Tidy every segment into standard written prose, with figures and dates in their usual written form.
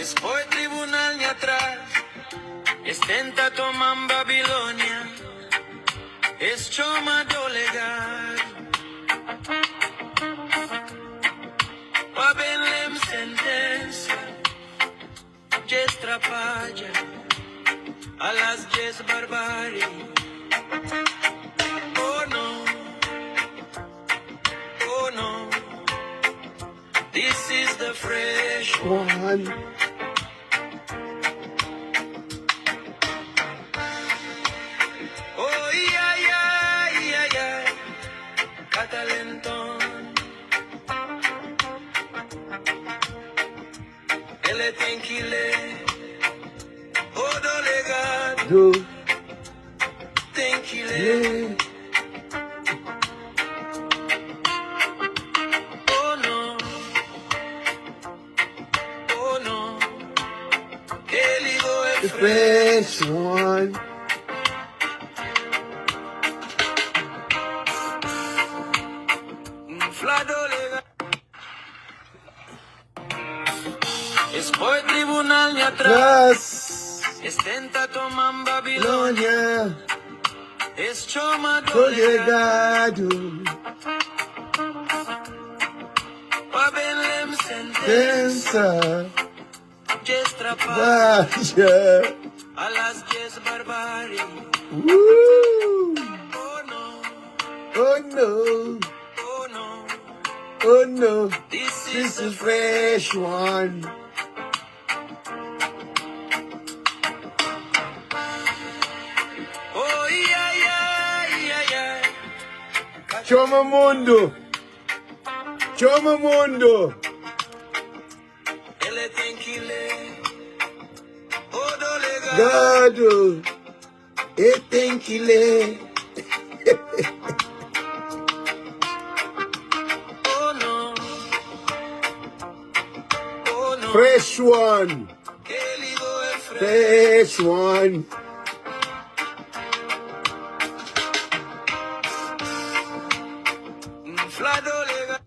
Spoi tribunal ni atrás, estenta toman Babilonia, es choma do legal. Pabenlem sentencia, jes trapalla, a las jes barbarie. Oh no, oh no, this is the fresh one. Oh, yeah, yeah, yeah, yeah. Catalentón. Ele tem que ler. O delegado Do tem que ler. Oh, não. Oh, não. Ele é the fresh. fresh one. Flado legal. Spoi tribunal ni atrás. Plus, Estenta toman Babilonia. Lonia, Es choma do legal. Colegado, Pabenlem sentencia. Pensa, Jes trapalla. Vaya, A las jes barbarie. Woo! Oh no, Oh no, oh no, oh no, this is this the is fresh one. Oh yeah, yeah, yeah, yeah. Choma mundo, choma mundo. Ele tem que ler. Oh do legal. Gado, e tem que ler. Oh no, oh no. Fresh one, Ele é fresh. fresh one. Flado legal.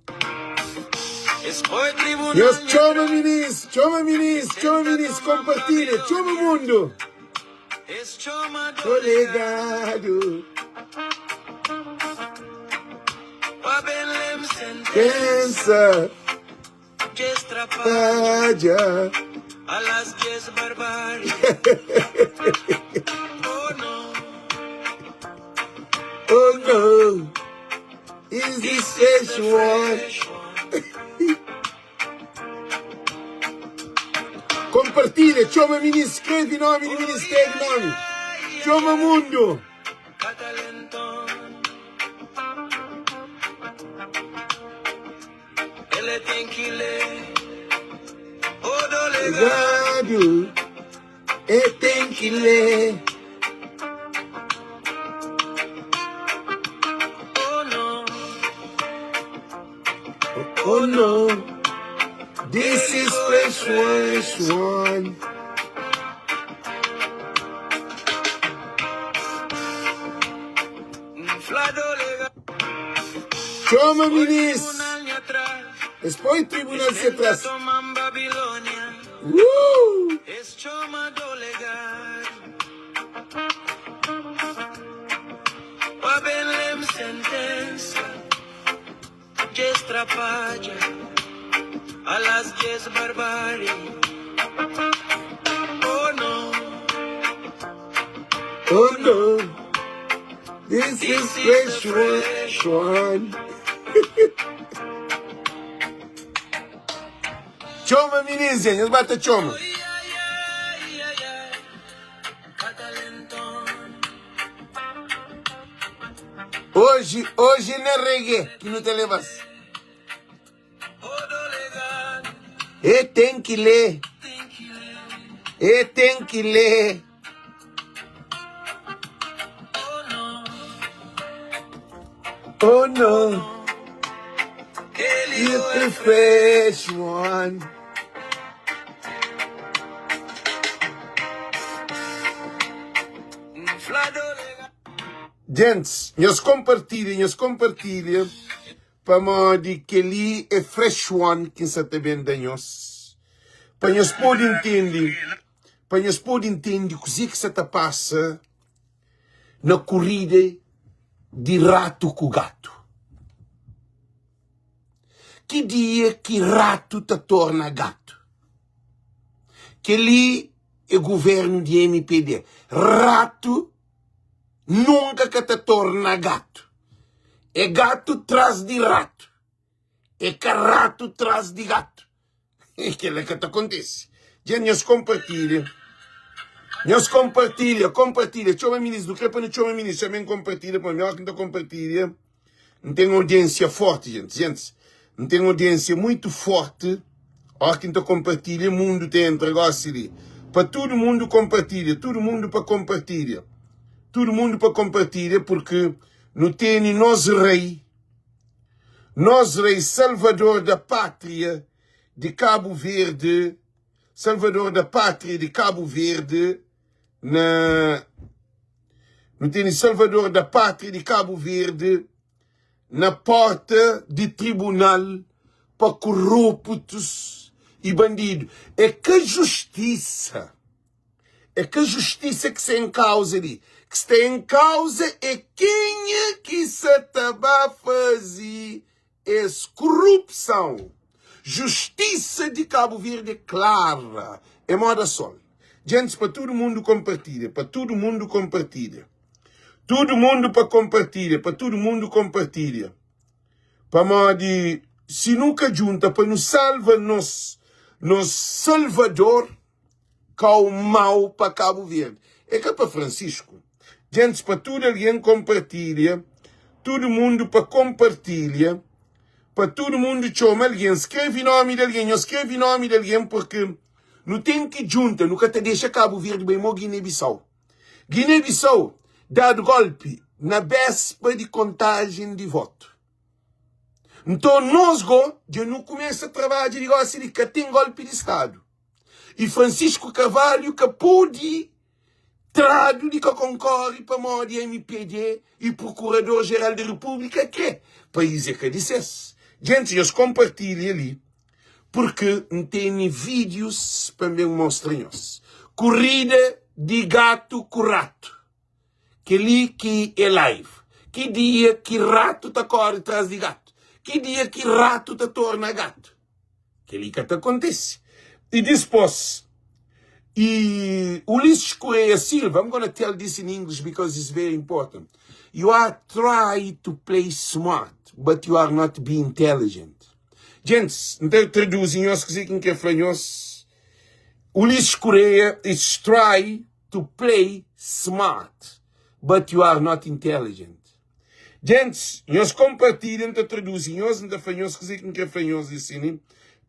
Spoi tribunal. Yes, choma minis, choma minis, choma minis, compartilha, choma mundo. Es choma do legal. Colegado, Pabenlem sentencia. pensa, Jes trapalla. vaya. A las jes barbarie. Oh no, Oh no, is this fresh one? fresh one. Compartilha, choma minis, escreve nome de ministério, nome. Choma mundo. Catalentón. Ele tem que ler. O do legal. Gado, e tem que ler. Oh no, Oh no, this is fresh one. flado legal. Choma minis, Tribunal ni atrás. expõe tribunal se atrás. Toman Babilonia. Es choma do legal. Pabenlem sentencia. Jes trapalla. A las jes barbarie. Oh no, Oh no, this is fresh one. Choma minis, gente, bata choma. yeah, yeah, yeah, yeah. Catalentón. Hoje não é reggae que não te levas. Oh do legal. E tem que ler, Tem que ler. e tem que ler. Oh no, Oh no, ele it's é the fresh one. flado legal. Gents, nós compartilhem para modo que ali é fresh one que se te vende nós. para nós poder entender, o que se passa na corrida de rato com gato. Que dia que rato te torna gato? Que ali é o governo de MPD. Rato nunca que te torna gato. É gato traz de rato. É que rato traz de gato. É aquilo que te acontece. Já nós compartilha. Chama ministro, do que para não chama ministro, também compartilha, para mim, que não compartilha. Não tem audiência forte, gente. Não tem audiência muito forte. Ó, que não compartilha, o mundo tem negócio ali. Para todo mundo compartilha, todo mundo para compartilha. Todo mundo para compartilha, porque não tem nós rei Salvador da Pátria de Cabo Verde, não tem Salvador da Pátria de Cabo Verde na porta de tribunal para corruptos e bandidos. É que a justiça que está em causa ali. Que está em causa é quem é que se está a fazer essa corrupção. Justiça de Cabo Verde é clara. É moda sol. Gente, para todo mundo compartilha. Todo mundo compartilha. Para modo se nunca junta, para nos salva nos Salvador, que é o mal para Cabo Verde. É que é para Francisco. Gente, para todo alguém compartilha. Todo mundo para compartilha. Para todo mundo chama alguém. Escreve nome de alguém. Eu escrevi nome de alguém porque não tem que junta. Nunca te deixa Cabo Verde bem mo Guiné-Bissau. Guiné-Bissau, dado golpe na véspera de contagem de voto. Então, nós já não começa a trabalhar de negócio de que tem golpe de Estado. E Francisco Carvalho que pôde trado de que concorre para a de MPD e Procurador-Geral da República que país é que dissesse. Gente, eles compartilham ali porque não tem vídeos para me mostrar-nos. Corrida de gato com rato. Que ali que é live. Que dia que rato te corre atrás de gato. Que dia que rato te torna gato. Que ali que te acontece. E depois, Ulisses Correia Silva, I'm going to tell this in English because it's very important. You are trying to play smart, but you are not being intelligent. Gente, então traduzem os que é franhos. Ulisses Correia is trying to play smart, but you are not intelligent. Gente, nós compartilham, traduzem os franhos que é franhos assim.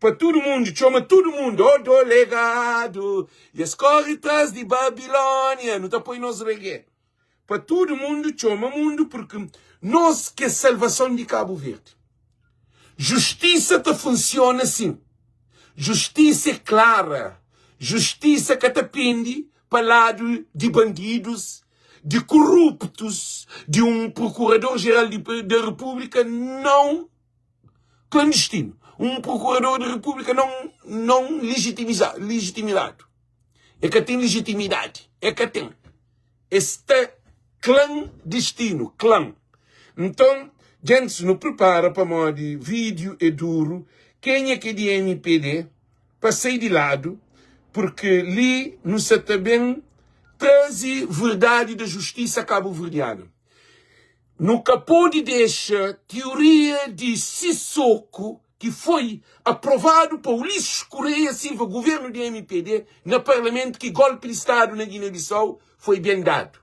Para todo mundo, chama todo mundo, o delegado, e escorre atrás de Babilônia, não está põe nos reggae. Para todo mundo, chama mundo, porque nós que é salvação de Cabo Verde. Justiça te funciona assim. Justiça é clara. Justiça que te pende para lado de bandidos, de corruptos, de procurador-geral da República não clandestino. Procurador da República não legitimado. É que tem legitimidade. É que tem. Este clandestino. Então, gente, não prepara para modo vídeo é duro. Quem é que é de MPD? Passei de lado. Porque ali não se também traz verdade da justiça cabo-verdiana. Nunca pode deixar teoria de Sissoko que foi aprovado por Ulisses Correia Silva, governo de MPD, no parlamento, que golpe de Estado na Guiné-Bissau foi bem dado.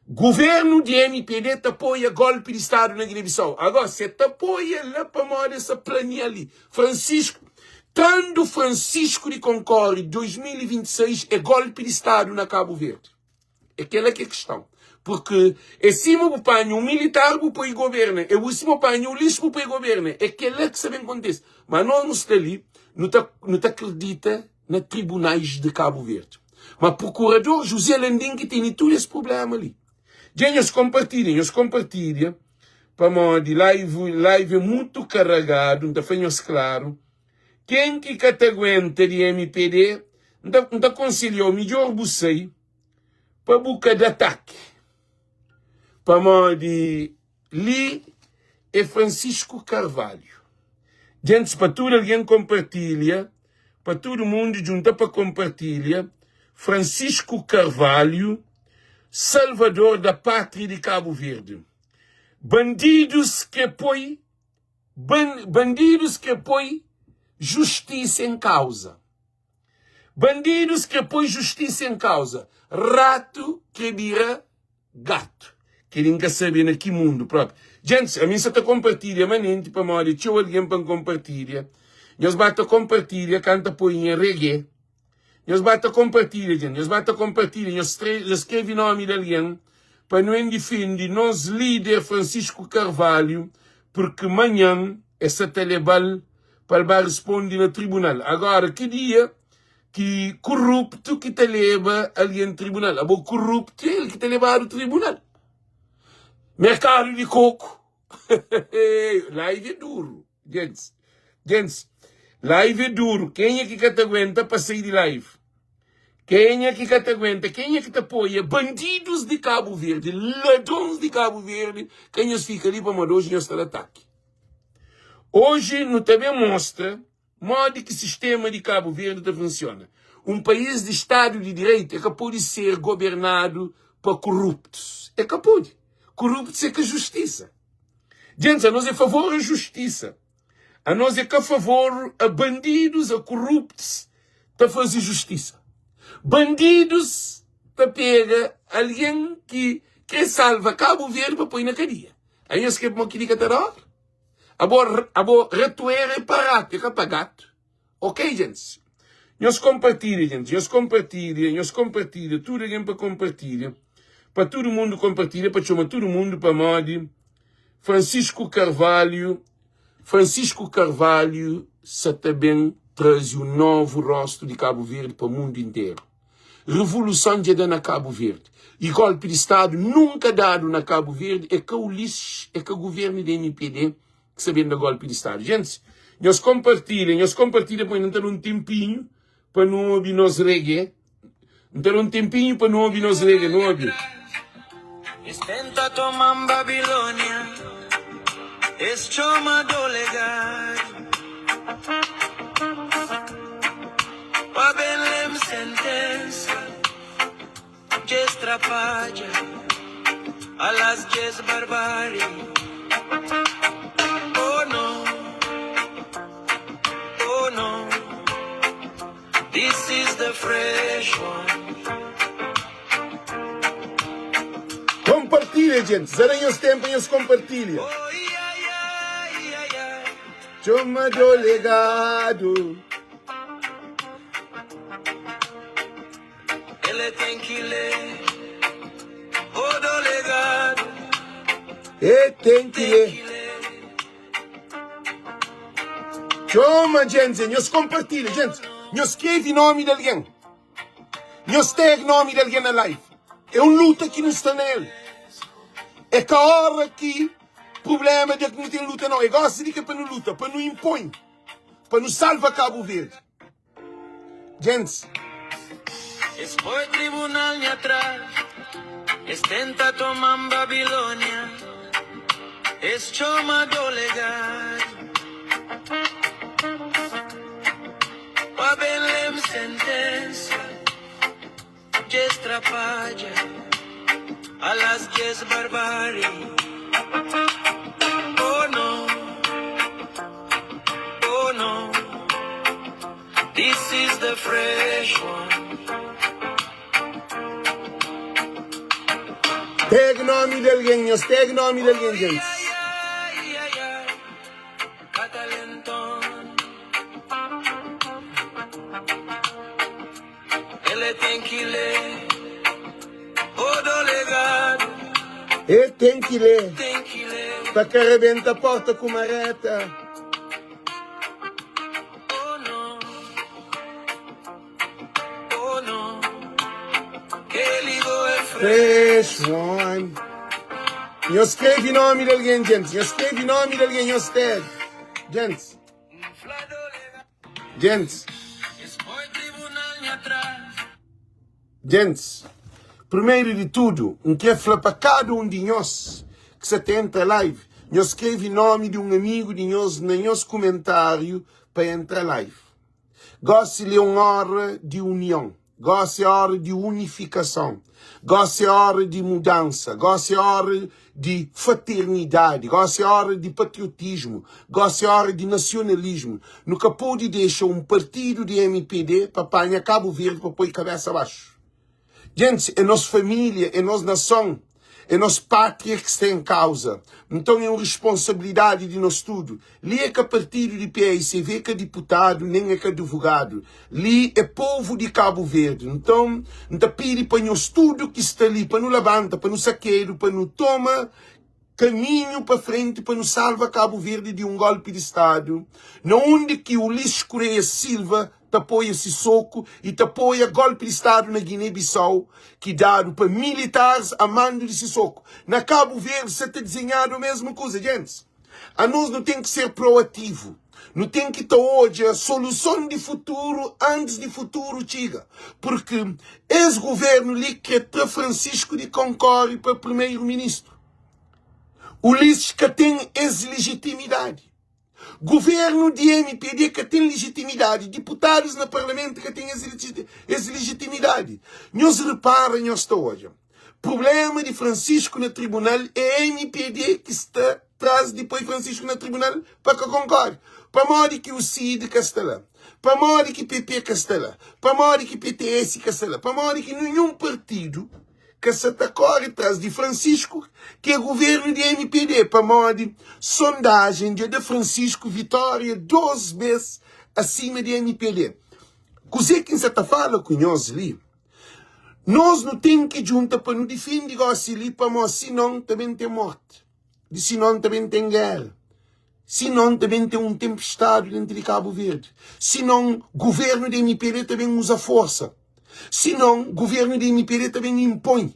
Governo de MPD te apoia golpe de Estado na Guiné-Bissau. Agora, você te apoia lá para moda essa planilha ali. Tanto Francisco de Concorre 2026 é golpe de Estado na Cabo Verde. Aquela que é a questão. Porque é cima do panho um militar para o governo, é o cima do panho o lixo para o governo. É aquela que sabe acontece. Mas nós não está ali, não acredita nos tribunais de Cabo Verde. Mas o procurador José Landim que tem todo esse problema ali. Já nós compartilham, para modo live é muito carregado, então faz claro, quem que aguenta de MPD, não aconselhou o melhor bucei para boca de ataque. Para mão de Li e Francisco Carvalho. Gente, para tudo alguém compartilha, para todo mundo junta para compartilhar, Francisco Carvalho, salvador da pátria de Cabo Verde. Bandidos que põem justiça em causa. Bandidos que põem justiça em causa. Rato que vira gato. Que ninguém sabe em que mundo próprio. Gente, a mim só te compartilha, manente para morrer, tinha alguém para compartilhar. Nós bata compartilha, canta põe em reggae. Nós bata compartilha, gente. Nós bata compartilha, nós escreve nome de alguém para não defender nós líder Francisco Carvalho, porque amanhã essa telebal para responder no tribunal. Agora, que dia que corrupto que te leva ali no tribunal? A boa corrupto é ele que te leva ao tribunal. Mercado de coco. Live é duro. Gente, live é duro. Quem é que te aguenta para sair de live? Quem é que te aguenta? Quem é que te apoia? Bandidos de Cabo Verde, ladrões de Cabo Verde, quem nos fica ali para mandar hoje nós ataque. Hoje, no também mostra modo que o sistema de Cabo Verde funciona. Um país de Estado de Direito é que pode ser governado por corruptos. É que pode. Corruptos é que a justiça. Gente, a nós é a favor da justiça. A nós é que a favor a bandidos, a corruptos, a fazer justiça. Bandidos te pega alguém que salva Cabo Verde para pôr na cadeia. Aí nós queremos que diga terror. A boa ratoeira é barato, é que é gato. Ok, gente? Nós compartilha, gente. Nós compartilha. Tudo alguém para compartilhar. Para todo mundo compartilha, para chamar todo mundo para modo. Francisco Carvalho se também traz um novo rosto de Cabo Verde para o mundo inteiro. Revolução de na Cabo Verde. E golpe de Estado nunca dado na Cabo Verde é que o lixo, é que o governo da MPD que sabendo do golpe de Estado. Gente, nós compartilha para não ter um tempinho para não ouvir nos reggae. Não ter um tempinho para não ouvir nos reggae, não ouvir. Estenta tomar Babilônia, chama do legado. Pa Belém sentença, destrapaja, a las 10 barbárie. Oh no, this is the fresh one. Compartilha, gente. Zerem os tempos e os compartilha. Chama do legado. Ele tem que ler o do legado. E tem que ler. Chama, gente. Nós compartilha, gente. Nós escreve nome de alguém. Nós tag nome de alguém na live. É um luta que não está nele. É que a hora que problema de que não tem luta não. É gosta de que para não luta, para não impõe, para não salva Cabo Verde. Gente. Expõe tribunal me atrás, tenta tomar Babilônia, chama do legado. Pa Belém sentença, destrapaja, a las 10 barbárie. Oh no, this is the fresh one. Tag nome de alguém, nós tag nome de alguém, gente. Catalentón. Ele tem que ler o do legado. E tem que ler. Tem que ler. Para que arrebenta a porta com uma reta. Oh no, que ligou é Fresh one. Eu escrevi nome de alguém, gente. Eu escrevi nome de alguém, eu tag. Gente. Gente, Expõe tribunal me atrás. gente, primeiro de tudo, quero falar para cada um de nós que se atenta à live. Nós escreve nome de um amigo de nós no nosso comentário para entrar live. Gosto de uma hora de união. Gosto de hora de unificação. Gosto de hora de mudança. Gosto de hora de fraternidade. Gosto de hora de patriotismo. Gosto de hora de nacionalismo. Nunca pode deixar um partido de MPD para apanhar Cabo Verde para pôr cabeça abaixo. Gente, é nossa família, é nossa nação, é nossa pátria que está em causa. Então é uma responsabilidade de nós tudo. Li é que partido de PAICV que é deputado, nem é que advogado. Li é povo de Cabo Verde. Então, não pede para nós tudo que está ali, para nos levanta, para nos saqueiro, para nos toma caminho para frente, para nos salvar Cabo Verde de um golpe de Estado. Na onde que o Ulisses Correia Silva te apoia esse soco e te apoia golpe de Estado na Guiné-Bissau, que dado para militares a mando desse soco. Na Cabo Verde, você está desenhado a mesma coisa, gente. A nós não tem que ser proativo. Não tem que ter hoje a solução de futuro antes de futuro chega. Porque esse governo ali que é para Francisco de Concorde para primeiro-ministro. Ulisses que tem essa legitimidade. Governo de MPD que tem legitimidade. Deputados no Parlamento que têm essa legitimidade. Nós reparem, nós está hoje. Problema de Francisco no tribunal é MPD que está atrás depois Francisco no tribunal para que concorde. Para modo que o CID que está lá. Para modo que PP que está lá. Para modo que PTS que está lá. Para modo que nenhum partido que se corre atrás de Francisco, que é governo de MPD, para modo sondagem de Francisco Vitória 12 vezes acima de MPD. Coisa que se fala com nós ali, nós não temos que juntar para nos defender negócio ali, para nós, senão também tem morte, senão também tem guerra, senão também tem um tempestade dentro de Cabo Verde, senão governo de MPD também usa força. Senão, o governo de MPD também impõe.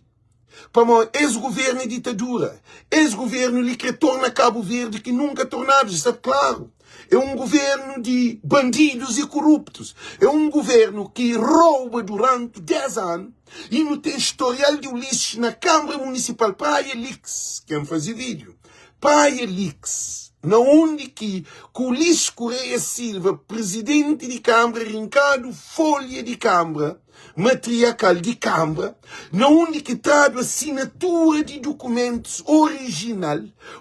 Para esse governo é ditadura. Esse governo lhe que torna Cabo Verde que nunca tornado, está claro. É um governo de bandidos e corruptos. É um governo que rouba durante 10 anos e não tem historial de Ulisses na Câmara Municipal Praia Lix. Quem faz vídeo? Praia Lix. Na onde que Ulisses Correia Silva, presidente de Câmara, rincado folha de Câmara, matriarcal de Câmara, na onde que traz assinatura de documentos original,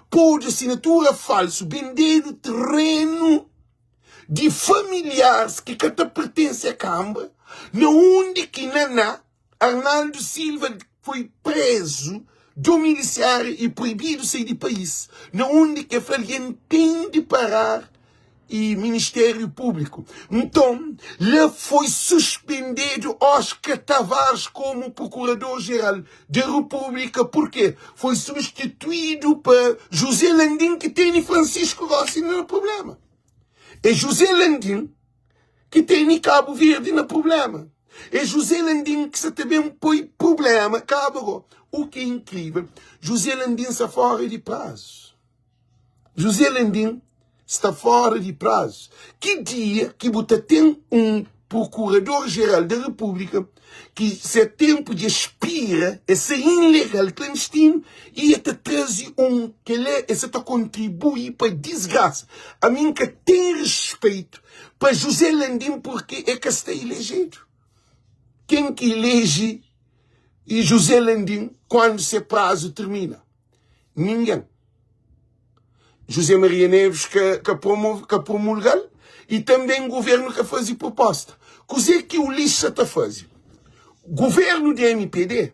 pôde assinatura falso, vendendo terreno de familiares que pertencem à Câmara, na onde que Naná, Arnaldo Silva foi preso, do miliciário e proibido sair do país, na onde que a Falien tem de parar e Ministério Público. Então, lá foi suspendido Oscar Tavares como Procurador-Geral da República. Por quê? Foi substituído por José Landim, que tem Francisco Rossi no problema. É José Landim que tem Cabo Verde no problema. É José Landim que se também põe problema, Cabo. O que é incrível, José Landim está fora de prazo. José Landim está fora de prazo. Que dia que você tem um Procurador-Geral da República que se é tempo de expira, esse ilegal clandestino, e te traz que ele está contribui para a desgraça. A mim que tem respeito para José Landim porque é que está elegido. Quem que elege e José Landim quando esse prazo termina? Ninguém. José Maria Neves que promulga e também o governo que faz proposta. Coisa que o lixo está fazendo. Governo de MPD,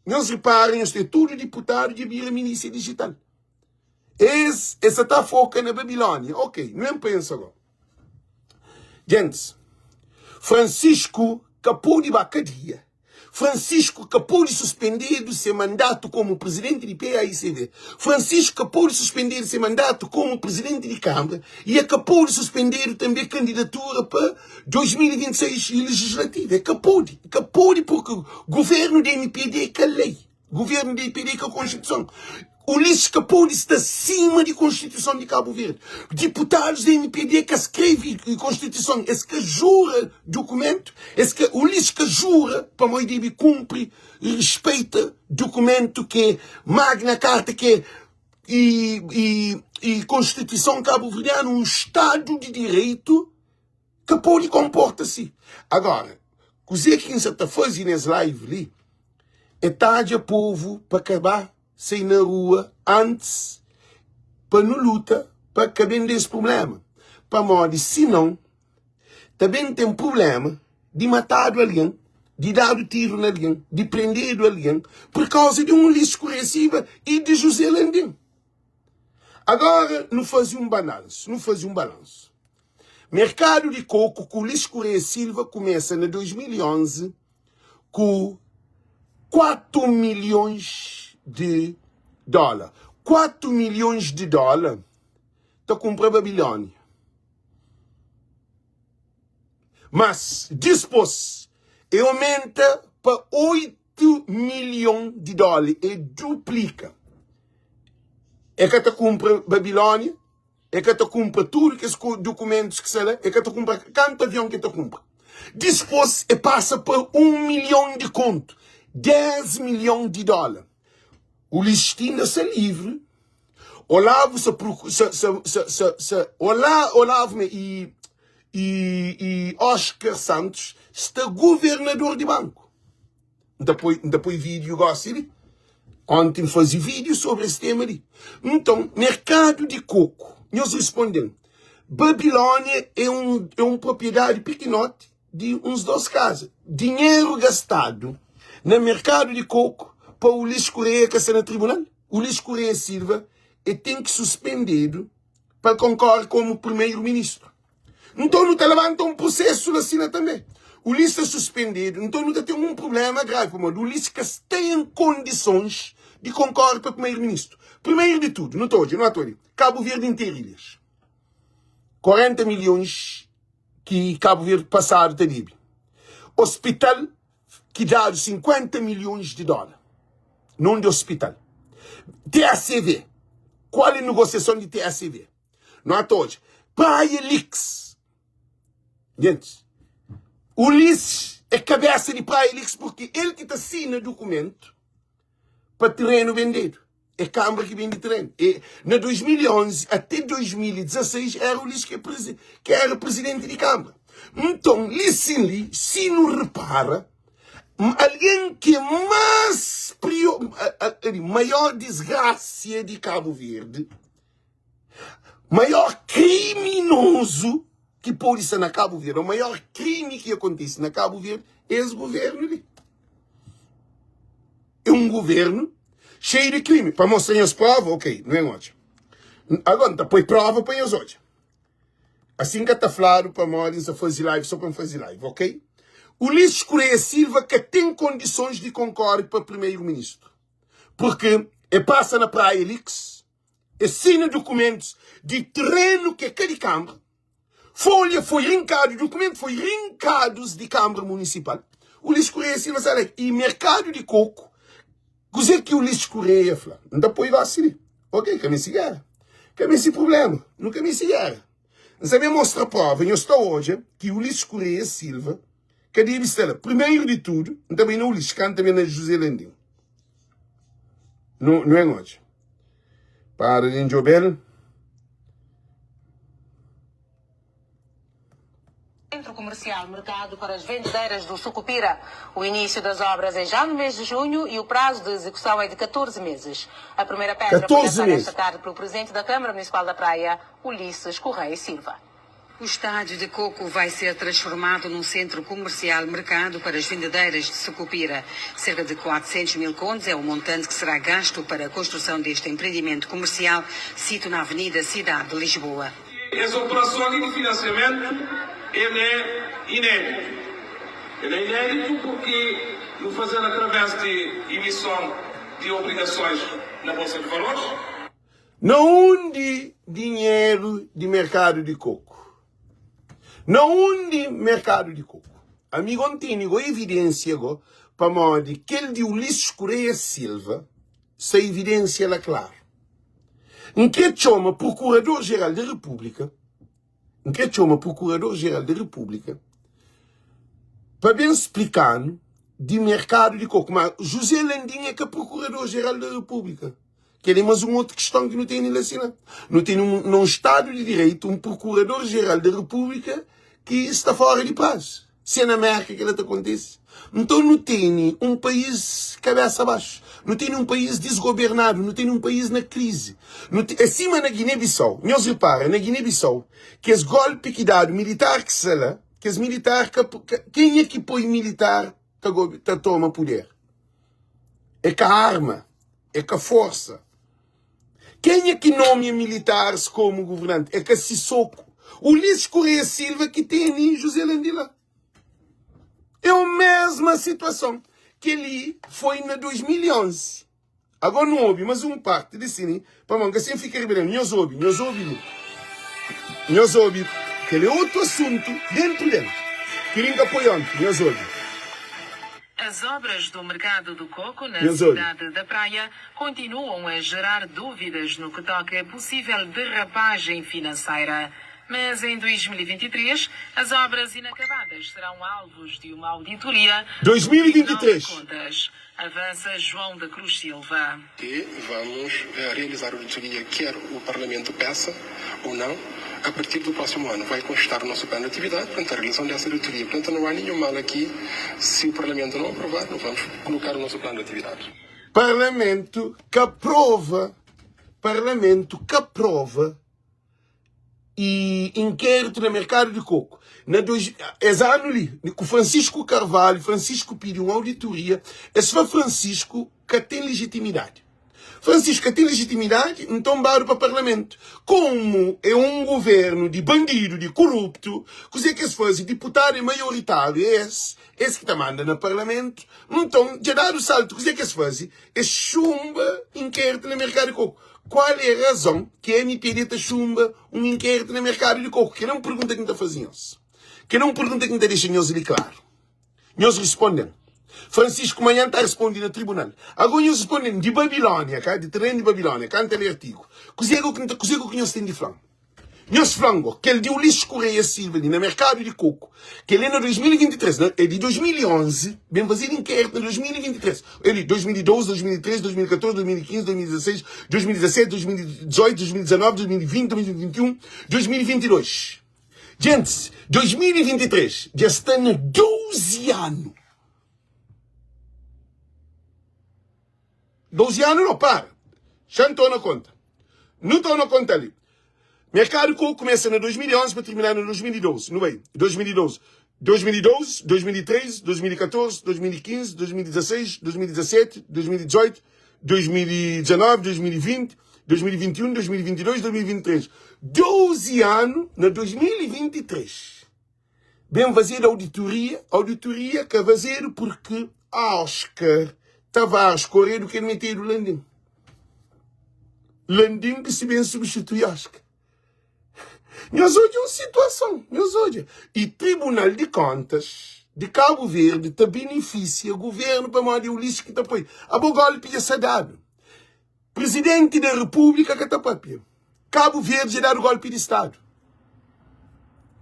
não se reparem, este é tudo deputado de Bira Milícia Digital. Esse está foca na Babilônia. Ok, não pensa agora. Gente, Francisco acabou de bacadia. Francisco acabou de suspender o seu mandato como presidente de PAICV. Francisco acabou de suspender o seu mandato como presidente de Câmara e acabou de suspender também a candidatura para 2026 legislativa. Acabou de porque o governo da MPD que a lei. O governo da MPD que a Constituição. Ulisses Capone está acima da Constituição de Cabo Verde. Deputados da MPD que escrevem a Constituição, esse que jura documento, esse que Ulisses que jura, para nós deve cumprir e respeita documento que é Magna Carta, que é e Constituição cabo-verdiana, um Estado de Direito que pode comportar-se. Agora, o que a gente está fazendo nesse live ali, é tarde a povo para acabar sair na rua antes, para não luta, para acabar desse problema. Para modo, se não, também tem problema de matar alguém, de dar o tiro em alguém, de prender alguém, por causa de um Ulisses Correia e de José Landim. Agora, não fazia um balanço. Mercado de coco com Ulisses Correia Silva começa em 2011 com 4 milhões de dólares. 4 milhões de dólares está comprando Babilônia. Mas, depois, aumenta para 8 milhões de dólares e duplica. É que tu compra Babilônia, é que tu compra tudo que os documentos que são, é que tu compra quanto avião que tu compra. Depois, passa para 1 milhão de conto, 10 milhões de dólares. O Listina se livre, Olavo e Oscar Santos está governador de banco. Depois vídeo gosta. Ontem fazia vídeo sobre esse tema ali. Então, mercado de coco. Nós respondemos. Babilônia é uma propriedade pequenote de uns 2 casas. Dinheiro gastado no mercado de coco para o Ulisses Correia que está no tribunal. O Ulisses Correia Silva tem que suspender para concorrer como primeiro-ministro. Então, não está levando um processo na Sina também. O Ulisses está suspendido, então não tem um problema grave. O Ulisses que tem condições de concorrer para primeiro-ministro. Primeiro de tudo, não estou ali. Cabo Verde inteiro, ilhas. 40 milhões que Cabo Verde passado tem. Hospital que dá 50 milhões de dólares. Não de hospital. TACV. Qual é a negociação de TACV? Não é hoje. Praia Lix. Gente, Ulisses é cabeça de Praia Lix porque ele que está assinando documento para terreno vendido. É a Câmara que vende terreno. E, na 2011 até 2016 era o Ulisses que era presidente de Câmara. Então, se não repara, alguém que é maior desgraça de Cabo Verde, maior criminoso que pode ser na Cabo Verde, o maior crime que acontece na Cabo Verde é esse governo ali. É um governo cheio de crime. Para mostrar as provas, ok, não é ótimo. Agora, depois prova para os outros. Assim que está falando para nós fazer live, só para fazer live, ok? Ulisses Correia Silva que tem condições de concorrer para primeiro-ministro. Porque passa na Praia Lix, assina documentos de terreno que é cada Câmara, folha foi rincado, documento foi rincados de Câmara Municipal. Ulisses Correia Silva sabe, e mercado de coco, coisa que o Ulisses Correia fala, não depois vai assim, ok, que me seguir, que me esse problema, nunca me seguir. Você me mostra a prova, eu estou hoje, que o Ulisses Correia Silva, que deve estar, primeiro de tudo, também não Ulisses, que também não é José Landim. Não é hoje. Para de Jobel. Centro Comercial Mercado para as Vendedeiras do Sucupira. O início das obras é já no mês de junho e o prazo de execução é de 14 meses. A primeira pedra foi lançada esta tarde pelo Presidente da Câmara Municipal da Praia, Ulisses Correia Silva. O estádio de Coco vai ser transformado num centro comercial mercado para as vendedeiras de Sucupira. Cerca de 400 mil contos é o montante que será gasto para a construção deste empreendimento comercial, situado na Avenida Cidade de Lisboa. Essa operação de financiamento ele é inédito. Ele é inédito porque o fazer através de emissão de obrigações na Bolsa de Valores. Não de dinheiro de mercado de coco. Não de mercado de coco. Amigo, ontem, evidência para modo que ele de Ulisses Correia Silva se a evidência é clara. Em que chama Procurador-Geral da República, para bem explicar de mercado de coco, mas José Landim é que é Procurador-Geral da República. Que é mais uma outra questão que não tem nem assim. Não tem num Estado de Direito um Procurador-Geral da República que está fora de paz. Se é na América que ela acontece. Então não tem um país cabeça abaixo. Não tem um país desgovernado. Não tem um país na crise. Acima na Guiné-Bissau, nós repara, na Guiné-Bissau, que os golpes que dá militar que se lá, que os militares, quem é que põe militar que toma poder? É com a arma. É com a força. Quem é que nomeia militares como governante? É com a Sissoko. O Ulisses Correia Silva que tem ali José Landila. É a mesma situação que ele foi na 2011. Agora não ouve, mas parte desse né? Para mim, que assim fica revelando. Nós ouve. Que ele é outro assunto dentro dele. Querendo apoiante, nós ouve. As obras do mercado do coco na cidade da Praia continuam a gerar dúvidas no que toca a possível derrapagem financeira. Mas em 2023, as obras inacabadas serão alvos de uma auditoria. 2023. Contas. Avança João da Cruz Silva. E vamos realizar a auditoria, quer o Parlamento peça ou não, a partir do próximo ano. Vai constar o nosso plano de atividade, portanto, a realização dessa auditoria. Portanto, não há nenhum mal aqui. Se o Parlamento não aprovar, não vamos colocar o nosso plano de atividade. Parlamento que aprova e inquérito no mercado de coco. Esse ano ali, com Francisco Carvalho, Francisco pediu uma auditoria. Esse foi Francisco que tem legitimidade. Francisco que tem legitimidade, então vai para o Parlamento. Como é um governo de bandido, de corrupto, coisa que se faz deputado maioritário, esse que está mandando no Parlamento, então, já dá o salto, coisa que se faz, é chumba inquérito no mercado de coco. Qual é a razão que a MPD está chumba um inquérito no mercado de coco? Que não pergunta quem está fazendo isso. Que não pergunta quem está deixando nós ali claro. Nós respondemos. Francisco Manhã está respondendo no tribunal. Agora nós respondemos de Babilônia, de terreno de Babilônia, canta o artigo. Coisa que nós temos de flango. Nós flango, que ele de Ulisses Correia Silva, no mercado de coco, que ele é em 2023, é de 2011, bem fazer inquérito em 2023. Ele 2012, 2013, 2014, 2015, 2016, 2017, 2018, 2019, 2020, 2021, 2022. Gente, 2023, já está na 12 anos. 12 anos não para. Já não estou na conta. Não estou na conta ali. Mercado coco começa em 2011 para terminar em 2012. Não é? 2012, 2013, 2014, 2015, 2016, 2017, 2018, 2019, 2020, 2021, 2022, 2023. 12 anos na 2023. Bem fazer auditoria que vai fazer porque Oscar Tavares Correia do que meter o Landim. Landim que se bem substitui Oscar. Nós hoje é uma situação. E Tribunal de Contas de Cabo Verde está beneficia o governo para mandar o lixo que está apoiando. A golpe já se dado. Presidente da República que está apoiando. Cabo Verde já dá o golpe de Estado.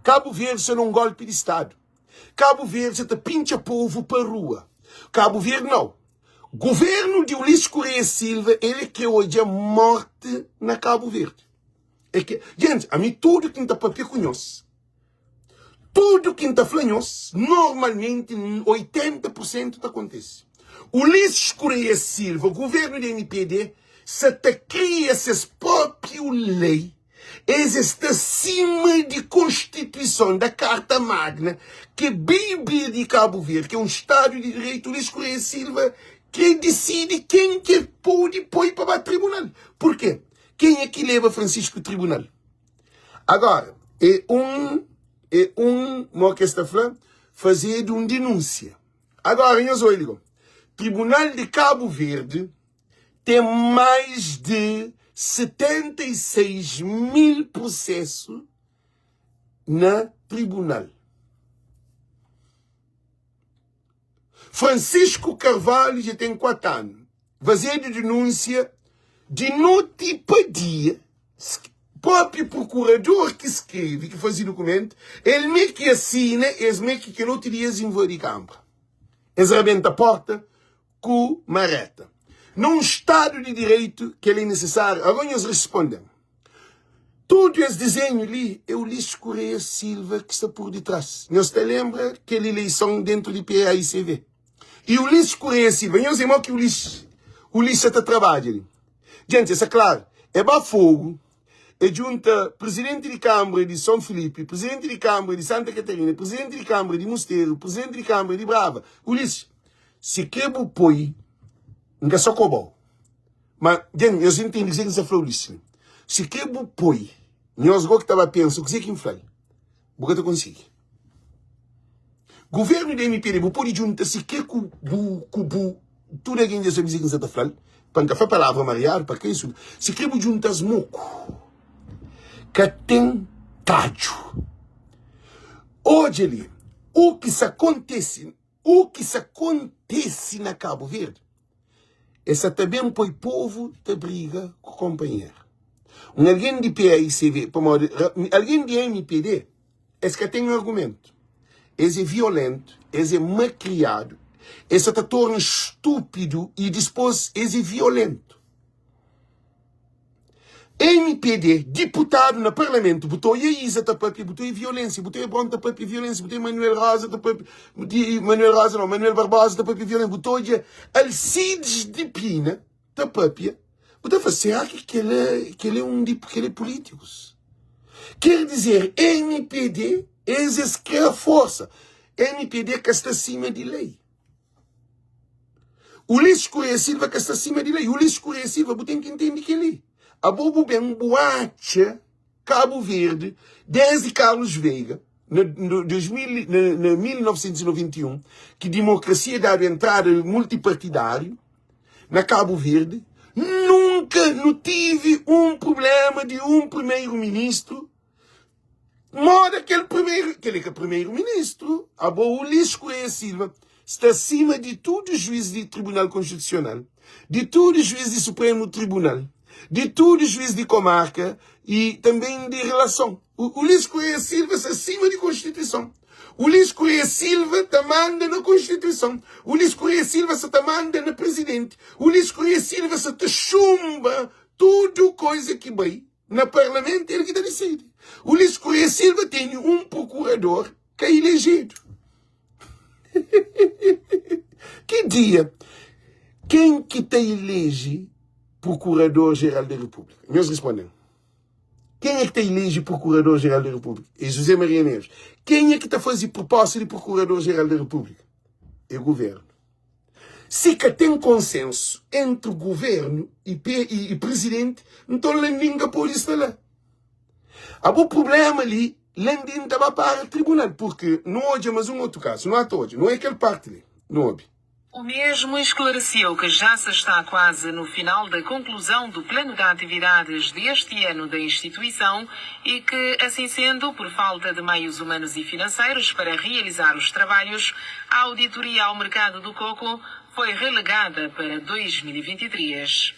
Cabo Verde já não um golpe de Estado. Cabo Verde já está pincha povo para a rua. Cabo Verde não. Governo de Ulisses Correia Silva, ele que hoje é morte na Cabo Verde. É que, gente, a mim tudo que está papel conhece. Tudo que está falando, normalmente 80% acontece. Ulisses Correia Silva, governo da MPD, se te cria essas próprias leis, está acima de Constituição, da Carta Magna, que é Bíblia de Cabo Verde, que é um Estado de Direito, Ulisses Correia Silva, que decide quem que pode pôr para o tribunal. Por quê? Quem é que leva Francisco ao tribunal? Agora, uma questão fazer de uma denúncia. Agora, nós olhamos. Tribunal de Cabo Verde tem mais de 76 mil processos na tribunal. Francisco Carvalho já tem 4 anos. fazer de denúncia de notipadia. Próprio procurador que escreve, que faz o documento, ele meio que assina, eles meio que não teria desenvolvido de Câmara. Eles arrebentam a porta com marreta. Num Estado de Direito que ele é necessário, agora eles respondem. Todo esse desenho ali é o Ulisses Correia Silva que está por detrás. Nós te lembra aquela eleição dentro do PAICV. E o Ulisses Correia Silva, nós sabemos que o Ulisses está trabalhando ali. Gente, isso é claro, é fogo. É junta presidente de Câmara de São Felipe, presidente de Câmara de Santa Catarina, presidente de Câmara de Mosteiro, presidente de Câmara de Brava. Ulisses, se quebra o poi, nunca só cobou. Mas, gente, eu sempre tenho que dizer que você falou Ulisses. Se quebra o poi, nós que estava pensando, o que é que inflai? Porque tu consegue. Governo da MPD, o pode juntar se quebra tudo aquilo que você diz que você está falando, para não falar palavra mariar, para que isso? Se quebra juntas moco. Que tem tádio. Hoje ali, o que se acontece na Cabo Verde, essa também põe povo da briga com o companheiro. Alguém de PAICV, alguém de MPD, esse que tem um argumento. Esse é violento, esse é macriado, esse te torna estúpido e depois esse é violento. MPD, deputado no Parlamento, botou a Isa, botou a violência, botou a Bronte, botou a violência, botou a Manuel Barbosa, botou a violência, botou a Alcides de Pina, botou a será que ele é político? Quer dizer, MPD, eles que é a força. MPD que está acima de lei. Ulisses Correia Silva que está acima de lei. Ulisses Correia Silva, tem que entender que ele a bobo bem boate Cabo Verde desde Carlos Veiga no 1991 que democracia dava entrada multipartidário na Cabo Verde nunca não tive um problema de um primeiro-ministro moda aquele primeiro-ministro a bobo Ulisses Correia Silva está acima de todo juiz de Tribunal Constitucional de todo juiz de Supremo Tribunal de tudo juiz de comarca e também de relação. O Ulisses Correia Silva está acima de Constituição. O Ulisses Correia Silva está manda na Constituição. O Ulisses Correia Silva está manda na Presidente. O Ulisses Correia Silva está chumba tudo coisa que vai na Parlamento ele que está decidindo. O Ulisses Correia Silva tem um procurador que é elegido. Que dia? Quem que te elege Procurador-Geral da República? Nós respondemos. Quem é que te elege Procurador-Geral da República? É José Maria Neves. Quem é que está fazendo proposta de Procurador-Geral da República? É o governo. Se que tem consenso entre o governo e presidente, então ninguém pode estar lá. O problema ali, ninguém estava para o tribunal, porque não hoje, mas um outro caso, não há hoje, não é aquele parte ali, não houve. O mesmo esclareceu que já se está quase no final da conclusão do plano de atividades deste ano da instituição e que, assim sendo, por falta de meios humanos e financeiros para realizar os trabalhos, a auditoria ao mercado do coco foi relegada para 2023.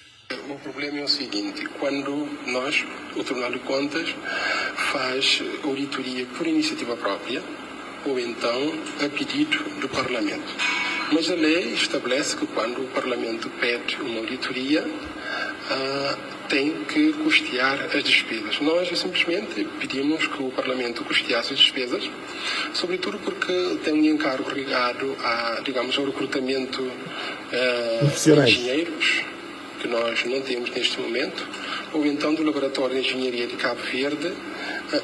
O problema é o seguinte, quando nós, o Tribunal de Contas, faz auditoria por iniciativa própria ou então a pedido do Parlamento. Mas a lei estabelece que quando o Parlamento pede uma auditoria, tem que custear as despesas. Nós simplesmente pedimos que o Parlamento custeasse as despesas, sobretudo porque tem um encargo ligado ao recrutamento de engenheiros, que nós não temos neste momento, ou então do Laboratório de Engenharia de Cabo Verde,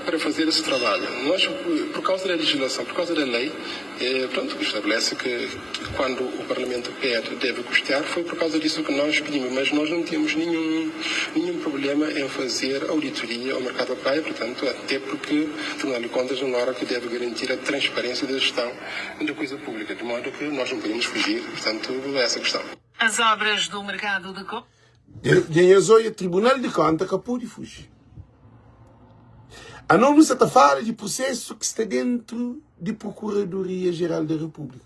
para fazer esse trabalho. Nós, por causa da legislação, por causa da lei, estabelece que quando o Parlamento pede, deve custear, foi por causa disso que nós pedimos, mas nós não temos nenhum problema em fazer auditoria ao mercado da praia, portanto, até porque o Tribunal de Contas é uma hora que deve garantir a transparência da gestão da coisa pública, de modo que nós não podemos fugir, portanto, a essa questão. As obras do mercado de coco. O Tribunal de Contas acabou de fugir. A não está a falar de processo que está dentro de Procuradoria-Geral da República.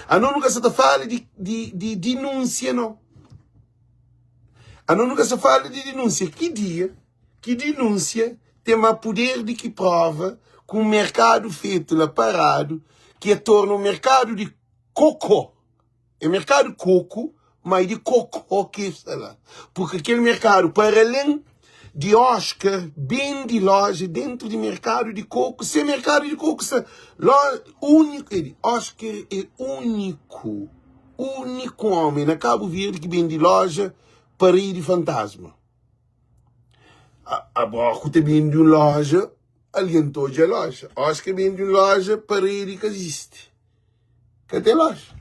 A não nunca se fala de denúncia, não. A não nunca se fala de denúncia. Que dia que denúncia tem mais poder de que prova com o mercado feito lá parado, que torna o mercado de cocô. É mercado coco, mas de cocô que está lá. Porque aquele mercado, para além de Oscar, bem de loja, dentro de mercado de coco, se mercado de coco, único, Oscar é único homem na Cabo Verde que vende loja para ir de fantasma. A Borco também de uma loja, alientou de loja. Oscar vem de uma loja para ir que existe. Cadê loja?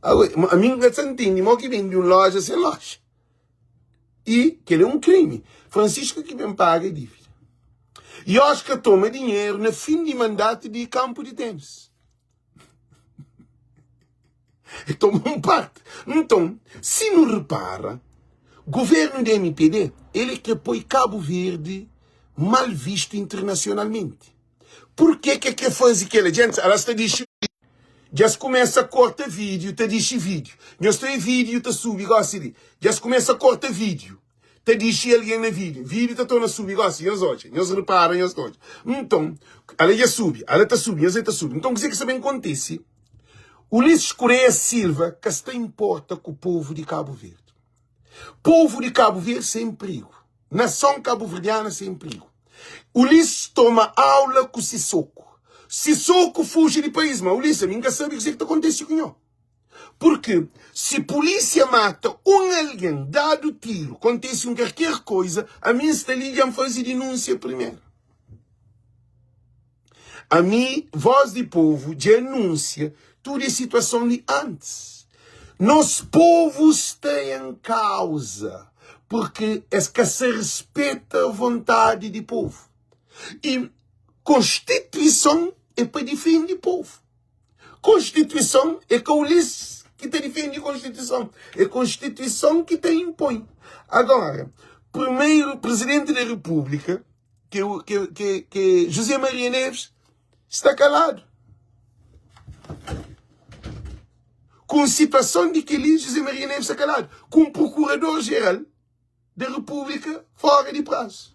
A mim não se entende, mas que vem de uma loja sem loja. E que ele é um crime. Francisco que vem paga a dívida. E Oscar toma dinheiro no fim de mandato de campo de tênis. E toma parte. Então, se não repara, governo da MPD, ele que põe Cabo Verde mal visto internacionalmente. Por que faz aquela gente? Ela está dizendo, já se começa a cortar vídeo, está dizendo vídeo. Eu estou em vídeo, está subindo, igual assim. Já se começa a cortar vídeo, está dizendo alguém no vídeo. Vídeo está todo subindo, igual assim, eles reparam, eles olham. Então, ela já sube, ela está subindo, ela está subindo. Então, o que isso também acontece? Ulisses Correia Silva, que está importa com o povo de Cabo Verde. Povo de Cabo Verde sem perigo. Nação cabo-verdiana sem perigo. Ulisses toma aula com Sissoko. Sissoko fuge de país, mas Ulisses nunca sabe o que está acontecendo com ele. Porque se a polícia mata alguém, dado tiro, acontece qualquer coisa, a mim está ali já fazer denúncia primeiro. A mim, voz de povo, denúncia toda a situação de antes. Nós povos têm em causa, porque é que se respeita a vontade do povo. E Constituição é para defender o povo. Constituição é que o Ulisses que te defende a Constituição. É a Constituição que te impõe. Agora, primeiro Presidente da República, que José Maria Neves, está calado. Com a situação de que ele, José Maria Neves, está calado. Com o Procurador-Geral da República fora de prazo.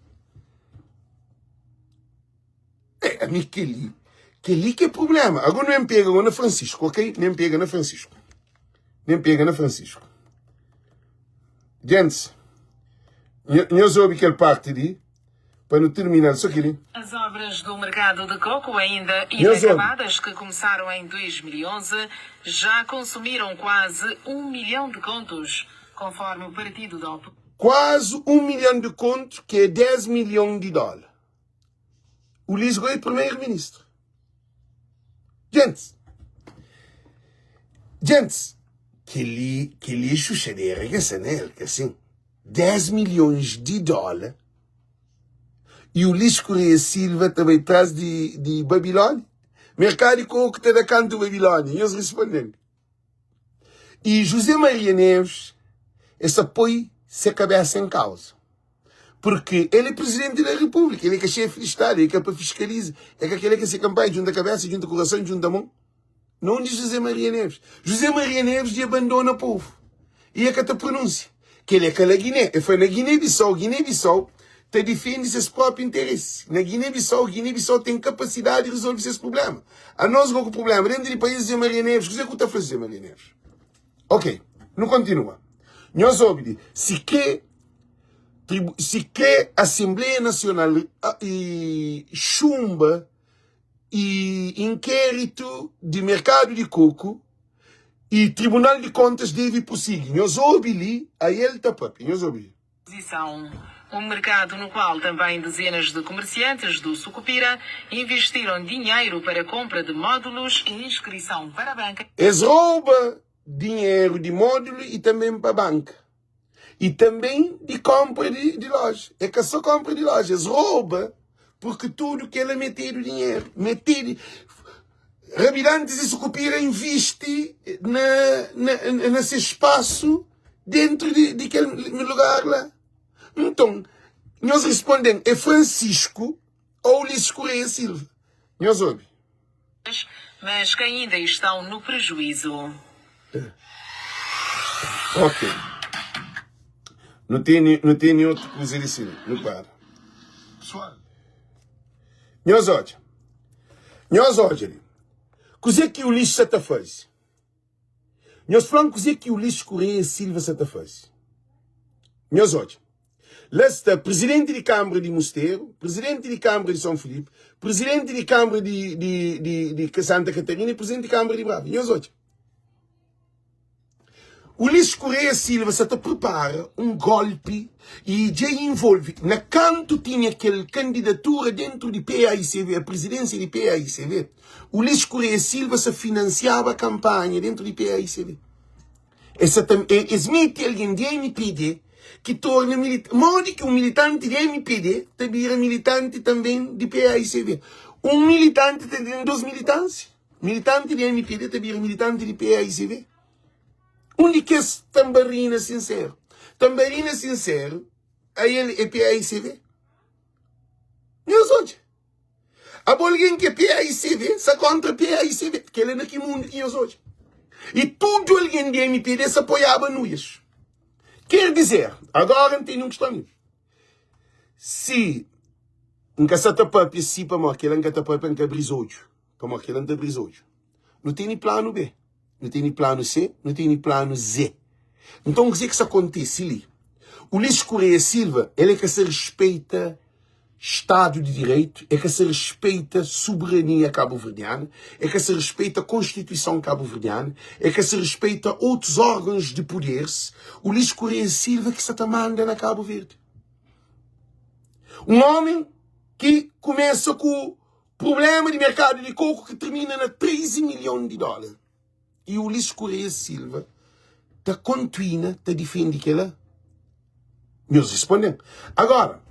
É, amigo, que é problema. Agora não me pega na Francisco, ok? Nem pega na Francisco. Gente, eu soube que ele parte de, para não terminar, só que as obras do mercado de coco, ainda inacabadas, que começaram em 2011, já consumiram quase 1 milhão de contos, conforme o partido da oposição. Quase 1 milhão de contos, que é 10 milhões de dólares. O Lisboa é primeiro-ministro. Gente, que lixo chedeira que é nele, que assim, 10 milhões de dólares. E o Ulisses Correia Silva também traz de Babilônia. Mercado de coco está da canto de Babilônia. E eles respondendo. E José Maria Neves, esse apoio se cabeça em causa. Porque ele é presidente da República, ele é que é chefe de Estado, ele é que é para fiscalizar, é que aquele que se campanha junto a cabeça, junto a coração, junto a mão. Não de José Maria Neves. José Maria Neves de abandona o povo. E é que te pronuncia. Que ele é que na Guiné. E foi na Guiné-Bissau. Guiné-Bissau te defende seus próprios interesses. Na Guiné-Bissau tem capacidade de resolver esses problemas. A nós, qual é o problema? Dentro do país de José Maria Neves, o que está a fazer José Maria Neves? Ok, não continua. Nós ouvimos, se quer Assembleia Nacional e chumba e inquérito de mercado de coco e Tribunal de Contas deve prosseguir. Nós ouvimos, a ele está papi, nós ouvimos. Um mercado no qual também dezenas de comerciantes do Sucupira investiram dinheiro para a compra de módulos e inscrição para a banca. Eles roubam dinheiro de módulo e também para a banca. E também de compra de loja. É que só compra de loja. Eles roubam porque tudo que ele meter o dinheiro. Rabirantes e Sucupira investe nesse espaço dentro daquele lugar lá. Então, nós respondemos, é Francisco ou Ulisses Correia Silva? Nós ouvimos. mas que ainda estão no prejuízo. Ok. Não tem outra coisa a dizer. Não para. Pessoal, Nós olha. Coisa que o lixo se faz. Nós falamos coisa que o lixo Correia Silva se faz. Nós olha. Lá está presidente de Câmara de Mosteiro, presidente de Câmara de São Filipe, presidente de Câmara de Santa Catarina e presidente de Câmara de Brava. Nós olha. O Luís Correia Silva se prepara um golpe e já envolve. Na canto tinha aquela candidatura dentro de PAICV, a presidência de PAICV. O Luís Correia Silva se financiava a campanha dentro de PAICV. Esmite alguém de MPD que torna militante. Modo que um militante de MPD também era militante também de PAICV. Um militante tem duas militâncias. Militante de MPD também era militante de PAICV. Onde que é Tambarina Sincero? Tambarina Sincero, aí ele é PAICV. Meus olhos. Há alguém que é PAICV, se contra PAICV, que ele é naquele mundo que meus olhos. E tudo alguém de MPD se apoiava no isso. Quer dizer, agora tem um questão. Se nunca se tapa esse para aquele que tapa para que brisódio, para aquele que brisódio, não tem nem plano B. Não tem plano C, não tem plano Z. Então, o que isso acontece ali? O Luís Correia Silva, ele é que se respeita Estado de Direito, é que se respeita soberania cabo-verdiana, é que se respeita a Constituição cabo-verdiana, é que se respeita outros órgãos de poderes. O Luís Correia Silva que se manda na Cabo Verde. Um homem que começa com o problema de mercado de coco que termina na 13 milhões de dólares. E o Luís Correia Silva está continua, está defende que ela. Meus respondem. Agora,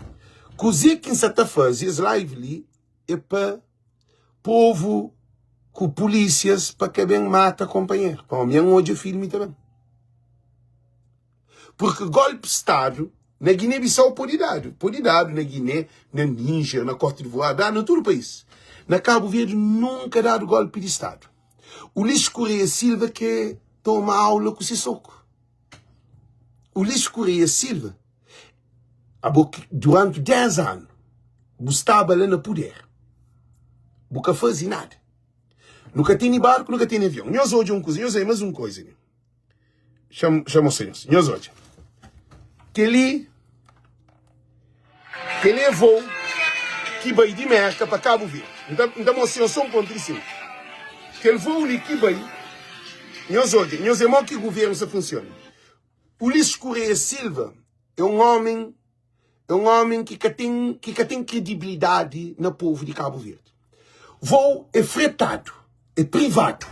coisa que se está fazendo esse live ali é para povo com polícias para que bem mata companheiro. Para mim hoje filme também. Porque golpe de Estado na Guiné-Bissau pode dar na Guiné, na Níger, na Côte d'Ivoire, dá no todo o país. Na Cabo Verde nunca dá golpe de Estado. O Luís Correia Silva que toma aula com o Sissoko. O Luís Correia Silva, durante 10 anos, estava lá no poder. Nunca fazia nada. Nunca tinha barco, nunca tinha avião. Nós hoje mais uma coisa. Chama o senhor. Nós hoje. Que ele levou que veio de Merca para Cabo Verde. Então, o senhor só um ponto de cima. Que ele voo ali que bem, nós é mal que o governo se funciona. O Luís Correia Silva é um homem que tem credibilidade no povo de Cabo Verde. Voo é fretado, é privado,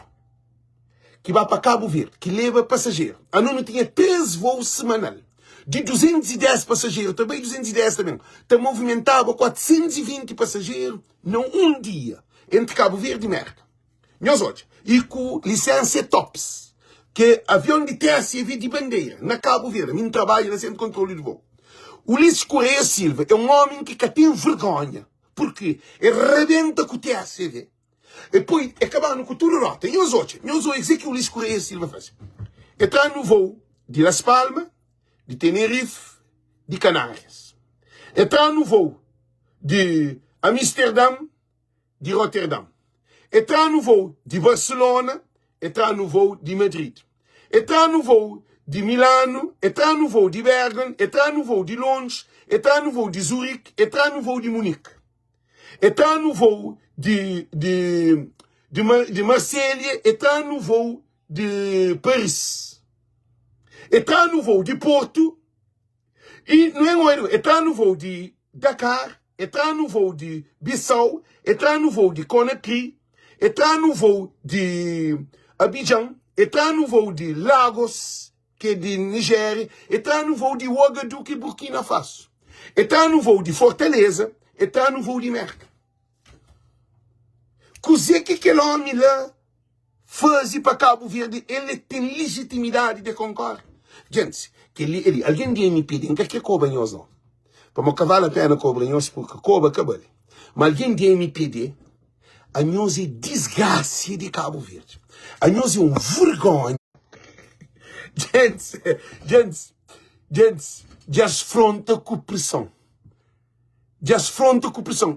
que vai para Cabo Verde, que leva passageiro. A Nuno tinha 13 voos semanal, de 210 passageiros, também 210 também. Movimentava 420 passageiros, não um dia, entre Cabo Verde e Merca. Meus olhos, e com licença TOPS, que avião de TSV de bandeira, na Cabo Verde, meu trabalho no centro de controle de voo. O Luís Correia Silva é um homem que tem vergonha, porque ele rebenta com o TSV. E depois, acabando com tudo rota. Meus olhos, é que o Luís Correia Silva faz. Entra no voo de Las Palmas, de Tenerife, de Canárias. Entra no voo de Amsterdã, de Rotterdam. Entrar no voo de Barcelona, entrar no voo de Madrid. Entrar no voo de Milano, entrar no voo de Bergen, entrar no voo de Londres, entrar no voo de Zurique, entrar no voo de Munique. Entrar no voo de Marselha, entrar no voo de Paris. Entrar no voo de Porto, e não é entrar no voo de Dakar, entrar no voo de Bissau, entrar no voo de Conakry, entrar no voo de Abidjan, entrar no voo de Lagos, que é de Nigéria, entrar no voo de Ouagadougou e Burkina Faso, entrar no voo de Fortaleza, entrar no voo de Merca. Coisa que aquele homem lá faz para Cabo Verde, ele tem legitimidade de concorrer. Gente, alguém de MPD, que é cobanhoso não. Para me cavalo a pena cobanhoso, porque coba cabale. Mas alguém de MPD, A nós é desgraça de Cabo Verde. A nós é vergonha. Gente, já se fronta com pressão.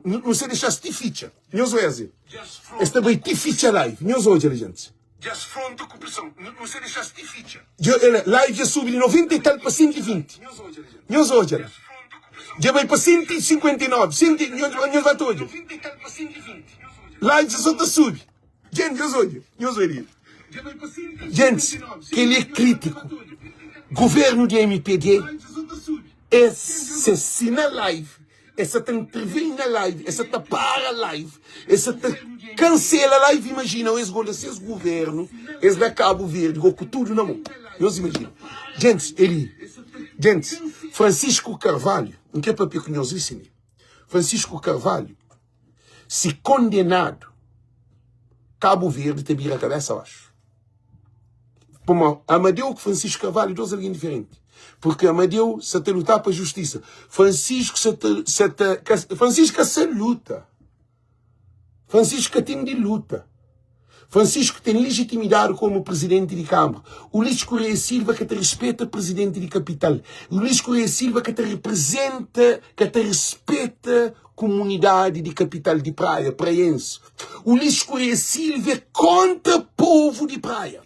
Não se deixa de ficha. Nós vamos dizer. Esta vai te ficha live. Nós hoje, gente. Já se fronta com pressão. Não se deixa de ficha. Live já sube de 90 e tal para 120. Nós hoje. Já vai para 159. Nós vai todo. Live já só sube. Gente, nós hoje. Gente, que ele é crítico. Governo de MPD assassina live. Essa te intervém na live. Essa te para a live. Essa te cancela a live. Imagina, esse governo, esse da Cabo Verde, com tudo na mão. Nós imaginamos. Gente, Francisco Carvalho, não quer para que nós ensinemos. Francisco Carvalho, se condenado, Cabo Verde te vira a cabeça abaixo. Amadeu que Francisco Carvalho, dois alguém diferente. Porque Amadeu se te lutar para a justiça. Francisco se luta. Francisco tem de luta. Francisco tem legitimidade como presidente de Câmara. O Luís Correia Silva que te respeita presidente de capital. O Luís Correia Silva que te representa, que te respeita comunidade de capital de praia, praiense. O Luís Correia Silva é contra povo de praia.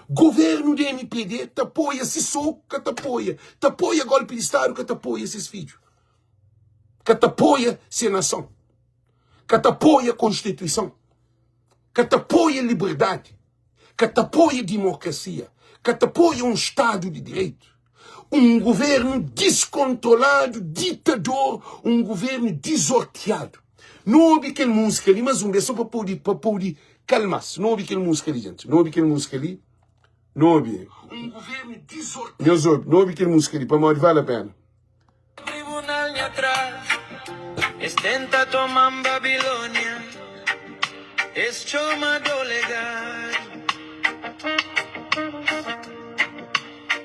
Governo de MPD te apoia, se sou que te apoia golpe de Estado, que te apoia esses filhos, que te apoia ser nação, que te apoia Constituição, que te apoia liberdade, que te apoia democracia, que te apoia Estado de Direito, governo descontrolado, ditador, governo desorteado. Não ouve aquele música ali, mas só para poder calmar-se. Não ouve aquele música ali, gente. Não ouve aquele música ali. Não ouve. Governo desorteado. Não ouve aquele música ali, para morrer vale a pena. Tribunal ni atrás, estenta toman Babilônia, es chamado legal.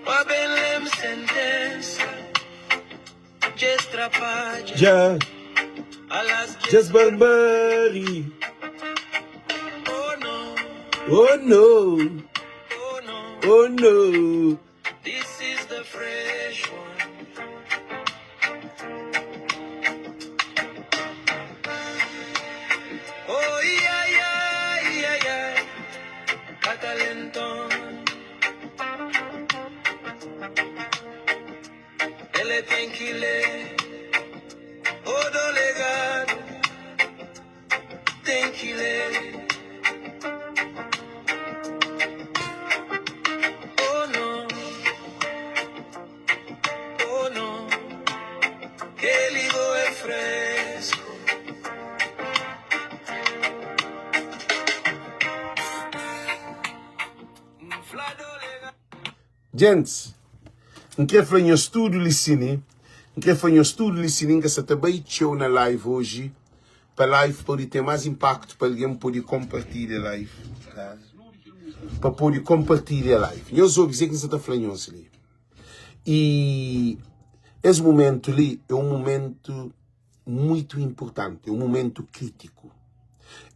Wabelem sentença, gestrapaja, Já. Just barbari. Oh no, Oh no. oh no, Oh no. this is the fresh one. Oh yeah, Catalentón. Ele tem que ler, o delegado tem que ler. Oh não, que ligo é fresco. Gente, não quer fazer um estudo listening, que se também show na live hoje, para a live poder ter mais impacto, para alguém poder compartilhar a live. Tá? Para poder compartilhar a live. Eu sou dizer que você está falando ali. E esse momento ali é um momento muito importante, é um momento crítico.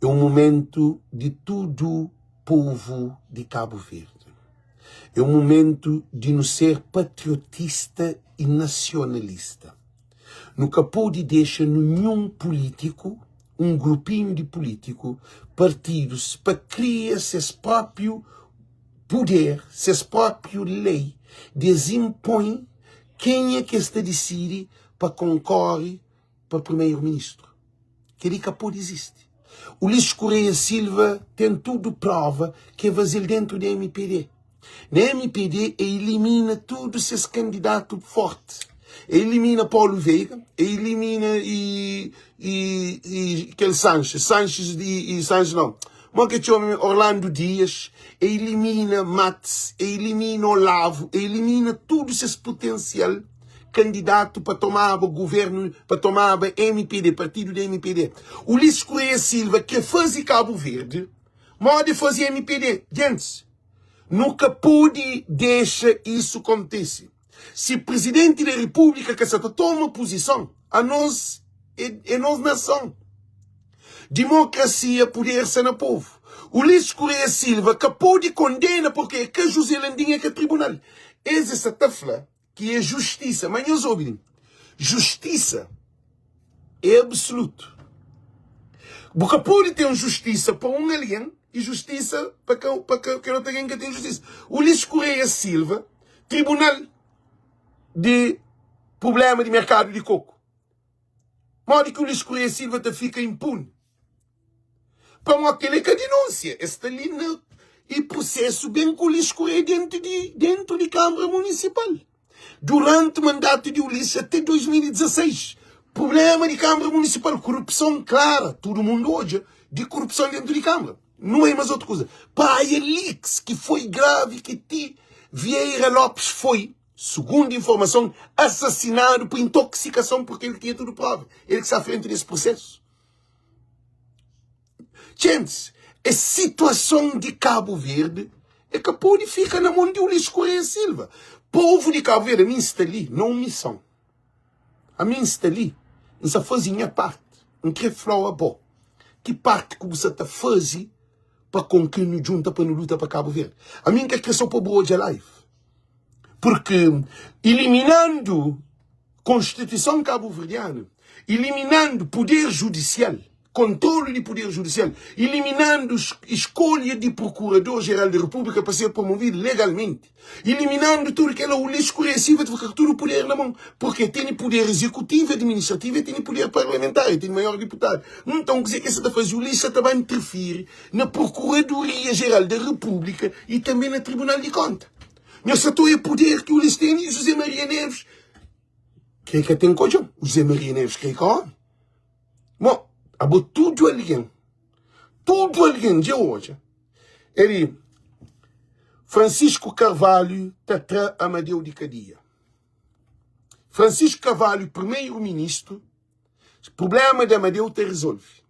É um momento de todo o povo de Cabo Verde. É um momento de não ser patriotista e nacionalista. Nunca pode deixar nenhum político, grupinho de político, partidos, para criar seus próprios poder, seus próprios lei, desimpõe quem é que está decide para concorrer para primeiro-ministro. Que ele capô existe. O Luís Correia Silva tem tudo prova que é fazer dentro da MPD. Na MPD, elimina todos esses candidatos fortes. Elimina Paulo Veiga, elimina aquele Sanches não. Orlando Dias, elimina Matos, elimina Olavo, elimina todos esses potencial candidato para tomar o governo, para tomar a MPD, partido da MPD. O Luís Correia Silva, que faz Cabo Verde, pode fazer MPD. Gente, nunca pode deixar isso acontecer. Se o presidente da República que toma posição, a nós é nós nação. Democracia, poder ser no povo. Ulisses Correia Silva acabou de condena porque que José Landinha que é tribunal. Essa tafla que é justiça. Mas eu ouvi. Justiça é absoluto. Porque pode ter justiça para um alien e justiça para que não tem que tem justiça. Ulisses Correia Silva, tribunal de problema de mercado de coco. Modo que o Ulisses Correia Silva te fica impune. Para aquele que denúncia. Está ali no e processo bem que o Ulisses Correia dentro de Câmara Municipal. Durante o mandato de Ulisses até 2016. Problema de Câmara Municipal. Corrupção clara. Todo mundo hoje de corrupção dentro de Câmara. Não é mais outra coisa. Paia Leaks, que foi grave, que Vieira Lopes foi, segundo informação, assassinado por intoxicação porque ele tinha tudo prova. Ele que está à frente desse processo. Gente, a situação de Cabo Verde é que pode ficar na mão de Ulisses Correia Silva. Povo de Cabo Verde, a mim está ali, não missão. A mim está ali, não faz minha parte. Não quer falar bom. Que parte que você está fazendo para com quem nos junta para nos luta para Cabo Verde? A mim quer que só para o hoje live. Porque eliminando a Constituição cabo-verdiana, eliminando poder judicial, controle de poder judicial, eliminando escolha de Procurador-Geral da República para ser promovido legalmente, eliminando tudo que é o Ulisses Correia Silva, ficar tudo o poder na mão, porque tem poder executivo, administrativo e tem poder parlamentar, e tem maior deputado. Então, quer dizer que essa faz o Ulisses também interfere na Procuradoria-Geral da República e também no Tribunal de Contas. Mas só é poder que o Ulisses tem e José Maria Neves. Que tem coisa? José Maria Neves, que é que é? Bom, tudo alguém de hoje. Ele, Francisco Carvalho, Tatra Amadeu de Cadia. Francisco Carvalho, primeiro-ministro, o problema de Amadeu te resolve.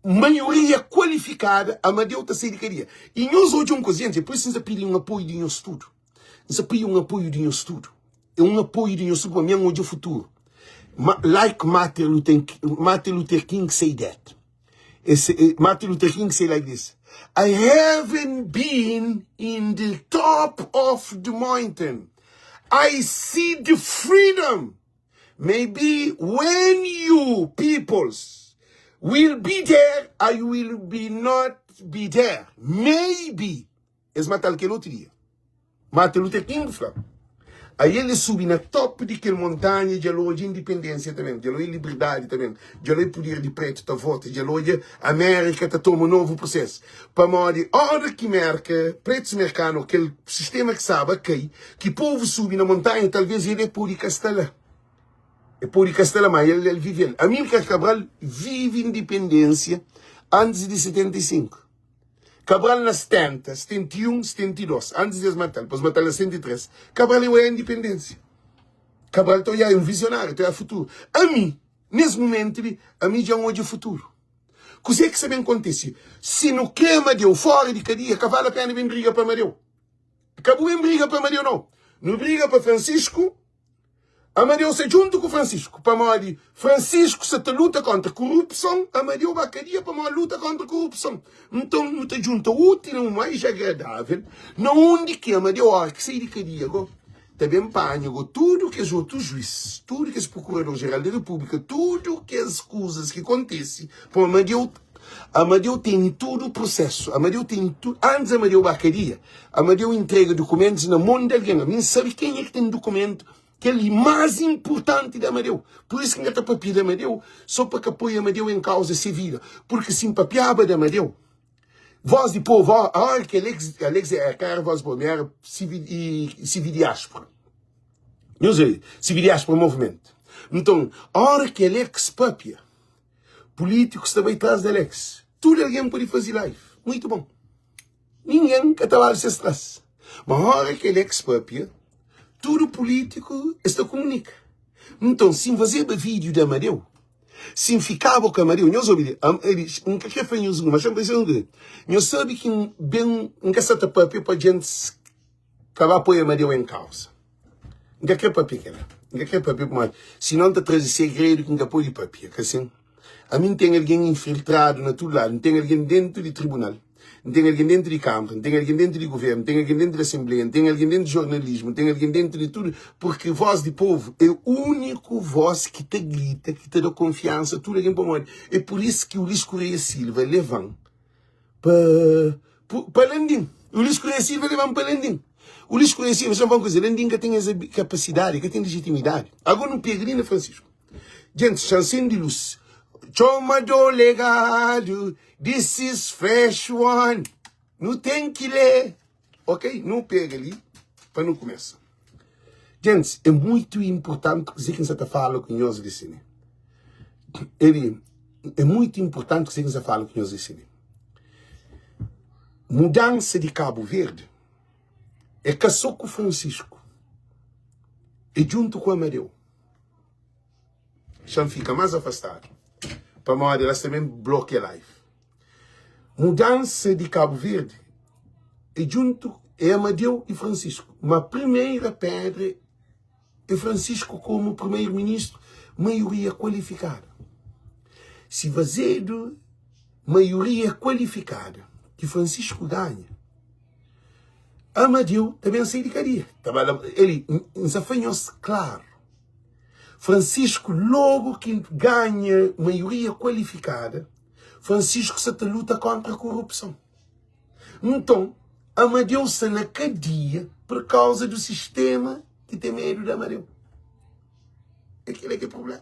Maioria qualificada, Amadeu te sai de Cadia. E nós hoje um cozinha, por isso nós pedimos apoio de nosso estudo. Nós pedimos apoio de nosso estudo. É apoio de nosso estudo para mim hoje o futuro. Like Martin Luther King say that. Martin Luther King say like this. I haven't been in the top of the mountain. I see the freedom. Maybe when you peoples will be there, I will not be there. Maybe. Es matal que outro dia. Martin Luther King fala. Aí ele sobe na top daquela montanha, de de independência também, de liberdade também, de poder de preto tá volta, de a América tá toma um novo processo. Para modo, hora que merca, pretos americanos, aquele sistema que sabe, que povo sobe na montanha, talvez ele é por Castela. É por Castela, mas ele vive. Amílcar Cabral vive independência antes de 75. Cabral na 70, 71, 72, antes de matar, depois matar na 103. Cabral é a independência. Cabral é um visionário, é o futuro. A mim, nesse momento, a mim já é um hoje futuro. O que é que sabe acontece? Se não quer Amadeu fora de Cadia, que vale a pena bem briga para Amadeu. Acabou bem briga para Amadeu, não. Não briga para Francisco. Amadeu se junta com Francisco. Para modo, Francisco se te luta contra a corrupção, Amadeu vai Cadia para uma luta contra a corrupção. Então, não te junta o útil, o mais agradável, na onde que Amadeu, a hora que sai de Cadia, também panha, tudo que os outros juízes, tudo que os Procurador-Geral da República, tudo que as coisas que acontecem, para Amadeu tem todo o processo. Amadeu tem tudo. Antes Amadeu vai Cadia, Amadeu entrega documentos na mão de alguém. A mim sabe quem é que tem documento que é o mais importante de Amadeu. Por isso que não está papel de Amadeu, só para que apoie Amadeu em causa civil. Porque se papiava de Amadeu, voz de povo, a hora que Alex é cara, voz de povo, era civil diáspora. Não sei, civil diáspora movimento. Então, a hora que Alex papia, políticos também atrás de Alex, tudo alguém pode fazer live. Muito bom. Ninguém quer trabalhar se estresse. Mas a hora que Alex papia, tudo político está comunica. Então, se fazer vídeo de Amadeu, se ficava com Amadeu, nós ouvimos, eles nunca quer fazer isso, mas não precisa de nós sabe que bem, nunca se está papel para gente que vai apoiar Amadeu em causa. Nunca quer papel, nunca quer papel, mas se não está trazendo segredo, que nunca pode papel, que assim. A mim tem alguém infiltrado na todo lado, tem alguém dentro do tribunal, tem alguém dentro de Câmara, tem alguém dentro do governo, tem alguém dentro da Assembleia, tem alguém dentro do jornalismo, tem alguém dentro de tudo, porque voz de povo é o único voz que te grita, que te dá confiança, tudo alguém para morrer. É por isso que o Luís Correia Silva levam para Landim. O Luís Correia Silva levam para Landim. O Luís Correia Silva, só uma coisa, Landim que tem essa capacidade, que tem legitimidade. Agora não peregrina, Francisco. Gente, chancinho de luz. Choma do legado, this is fresh one. Não tem que ler. Ok? Não pega ali, para não começar. Gente, é muito importante que você está falando com nós de cine. É muito importante que você fale com nós de cine. Mudança de Cabo Verde é casou com Francisco. E junto com Amadeu. Já fica mais afastado. Para uma hora elas também bloqueiam a live. Mudança de Cabo Verde e junto é Amadeu e Francisco. Uma primeira pedra é Francisco como primeiro-ministro, maioria qualificada. Se vazedo maioria qualificada que Francisco ganha, Amadeu também se dedicaria. Ele desafanhou-se claro. Francisco, logo que ganha maioria qualificada, Francisco se luta contra a corrupção. Então, Amadeu está na cadeia por causa do sistema que tem medo de Amadeu. Aquele é que é o problema.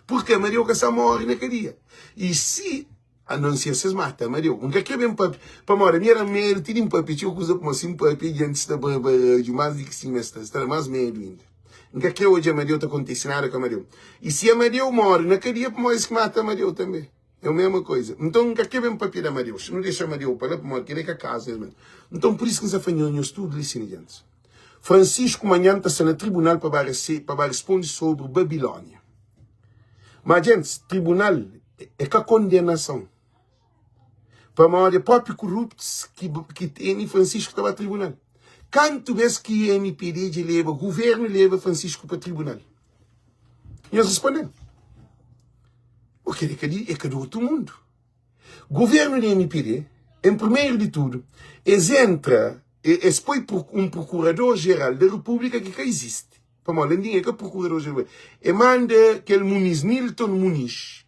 Porque Amadeu que só morre na cadeia. E se a não ser se mata Amadeu, nunca quer bem para morrer, minha medo, tira um papi, eu uso como assim papi, antes de mais de que sim, está mais medo ainda. Nunca quer hoje Amadeu está acontecendo nada com Amadeu. E se Amadeu morre na cadeia, para morrer que mata Amadeu também. É a mesma coisa. Então, nunca quer bem papi de Amadeu. Se não deixa Amadeu para lá, para morrer, que nem que a casa. Então, por isso que nos afanhamos tudo ali, gente. Francisco amanhã está no tribunal para responder sobre Babilônia. Mas, gente, tribunal é que a condenação. Para morrer, próprio corruptos que tem Francisco estava a tribunal. Quanto vezes que a MPD leva, o governo leva Francisco para o tribunal? E nós respondemos. Porque é que do outro mundo. Governo da MPD, em primeiro de tudo, entra, põe um procurador-geral da República que existe. Para mim, além de que o procurador-geral, manda aquele Muniz, Nilton Muniz,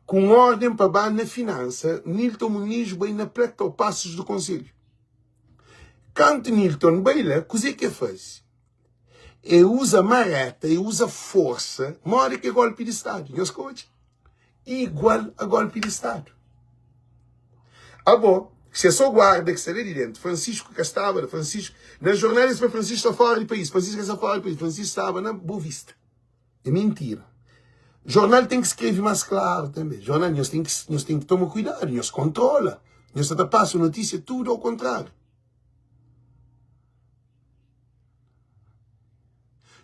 com ordem para banhar na finança, Nilton Muniz vai na plata ou passos do Conselho. Quando Nilton vai lá, o que é que faz? Ele usa marreta, ele usa força, mora que é golpe de Estado. Não escute? Igual a golpe de Estado. Ah, bom, se é só guarda que está ali dentro, Francisco Castava, Francisco, nas jornadas para Francisco está fora do país, Francisco está fora do país, Francisco estava na Boa Vista. É mentira. Jornal tem que escrever mais claro também. Jornal, nós tem que tomar cuidado, nós controla. Nós está passando notícia tudo ao contrário.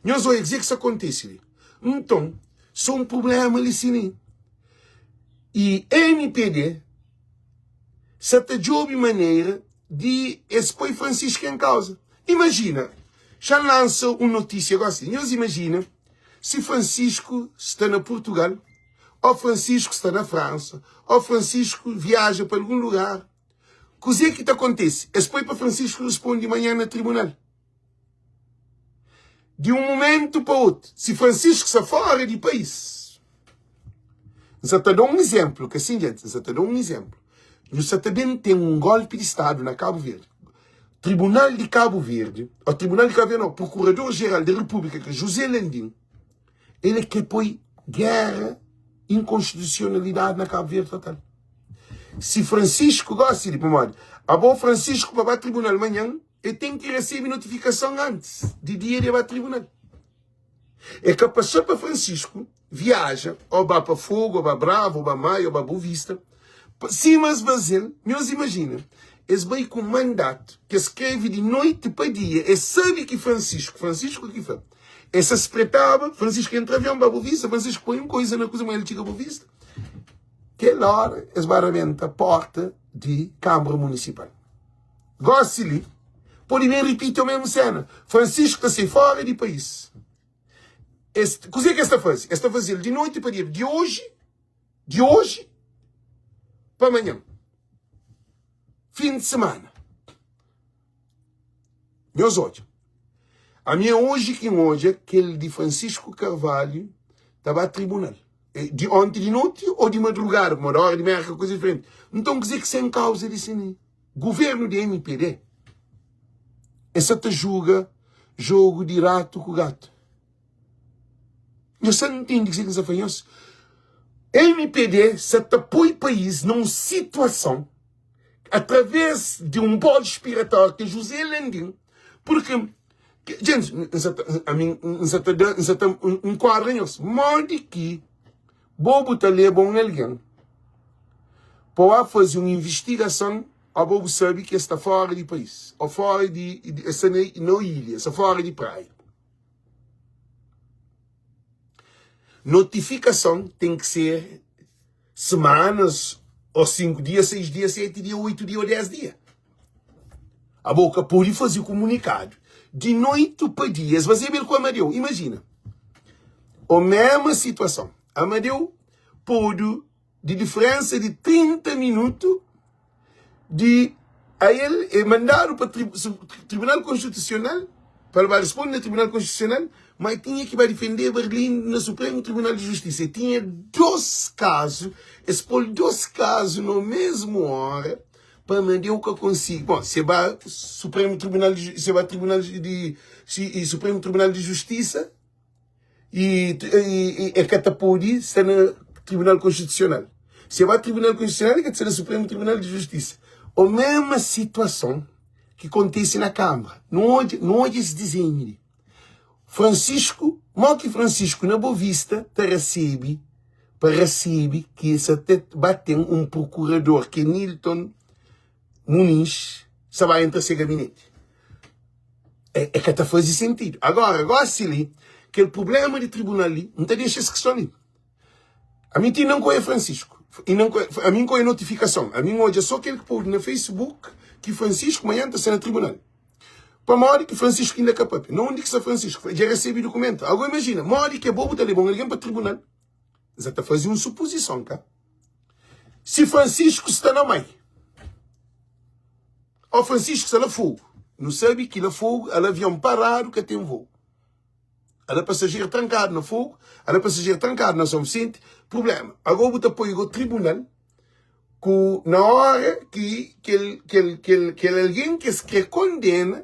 Nós vamos dizer que isso acontece. Então, só um problema ali sim. E a MPD se está de maneira de expor Francisco em causa. Imagina, já lança uma notícia agora assim. Nós imagina se Francisco está na Portugal, ou Francisco está na França, ou Francisco viaja para algum lugar. O que é que acontece? Expõe para Francisco responde de manhã no tribunal. De um momento para outro, se Francisco está fora do país, você está dando um exemplo, que assim, gente, você está dando um exemplo. Você também tem um golpe de Estado na Cabo Verde. Tribunal de Cabo Verde, o Tribunal de Cabo Verde, não, Procurador-Geral da República, que é José Landim, ele que põe guerra, inconstitucionalidade na Cabo Verde total. Se Francisco gosta de pomar, a bom Francisco para o tribunal amanhã, ele tem que receber notificação antes de dia de ir ao tribunal. É que passou para Francisco, viaja, ou vai para Fogo, ou vai Bravo, ou vai Maio, ou vai Boa Vista. Se mas vazel, meus imagina, eles vêm com um mandato que escreve de noite para dia, e sabe que Francisco que faz. Essa se espretava, Francisco entra avião para Boa Vista, Francisco põe uma coisa na coisa, mas ele chega a Boa Vista. Aquela hora, esbarramento a porta de Câmara Municipal. Gosta-lhe. Pode bem repetir a mesma cena. Francisco está sem fora do país. O que é que está fazendo? Está fazendo de noite para dia. De hoje, De hoje para amanhã. Fim de semana. Meus olhos. A minha hoje, aquele de Francisco Carvalho, estava a tribunal. De ontem de noite ou de madrugada, uma hora de merda, coisa diferente. Então, quer dizer que sem causa de cine. Governo de MPD. Essa te julga jogo de rato com gato. Eu só não entendo que você faz. MPD se apoia o país numa situação através de um bode expiratório que é José Landim, porque, gente, a mim, enquadram-se, modo que bobo está ali bom alguém, para fazer uma investigação, a bobo sabe que está fora do país, ou fora de essa não ilha, está fora de praia. Notificação tem que ser semanas, ou 5 dias, 6 dias, 7 dias, 8 dias ou 10 dias. A boca pode fazer o comunicado. De noite para dias, você vê com o Amadeu. Imagina. A mesma situação. Amadeu pode, de diferença de 30 minutos, a ele mandaram para o Tribunal Constitucional, para responder no Tribunal Constitucional, mas tinha que defender Berlim no Supremo Tribunal de Justiça. E tinha 2 casos, expor 2 casos no mesmo hora, para mandar o que eu consigo. Bom, se vai Supremo Tribunal de Supremo Tribunal de Justiça e é catapodi está no Tribunal Constitucional. Se vai Tribunal Constitucional é que está no Supremo Tribunal de Justiça. A mesma situação que acontece na Câmara. Não hoje se desenho. Francisco, na Boa Vista, recebe que se até bater um procurador que é Nilton Muniz, se vai entrar esse gabinete. É que está fazendo sentido. Agora se ali, que o problema de tribunal ali, não te deixa essa questão ali. A mim não conhece Francisco. A mim conhece notificação. A mim hoje é só aquele que pôs no Facebook que Francisco amanhã está no tribunal. Para uma hora que Francisco ainda é capaz. Não diz que é Francisco. Já recebe documento. Agora imagina, uma hora que é bobo, está ali bom, alguém para o tribunal. Já está fazendo uma suposição, cá. Se Francisco está na mãe, ou Francisco está lá fogo, não sabe que lá fogo, ela avião parado que tem voo. Ela passageiro trancado no fogo, ela passageiro trancado na São Vicente, problema. Agora você põe o tribunal, na hora que alguém que se condena,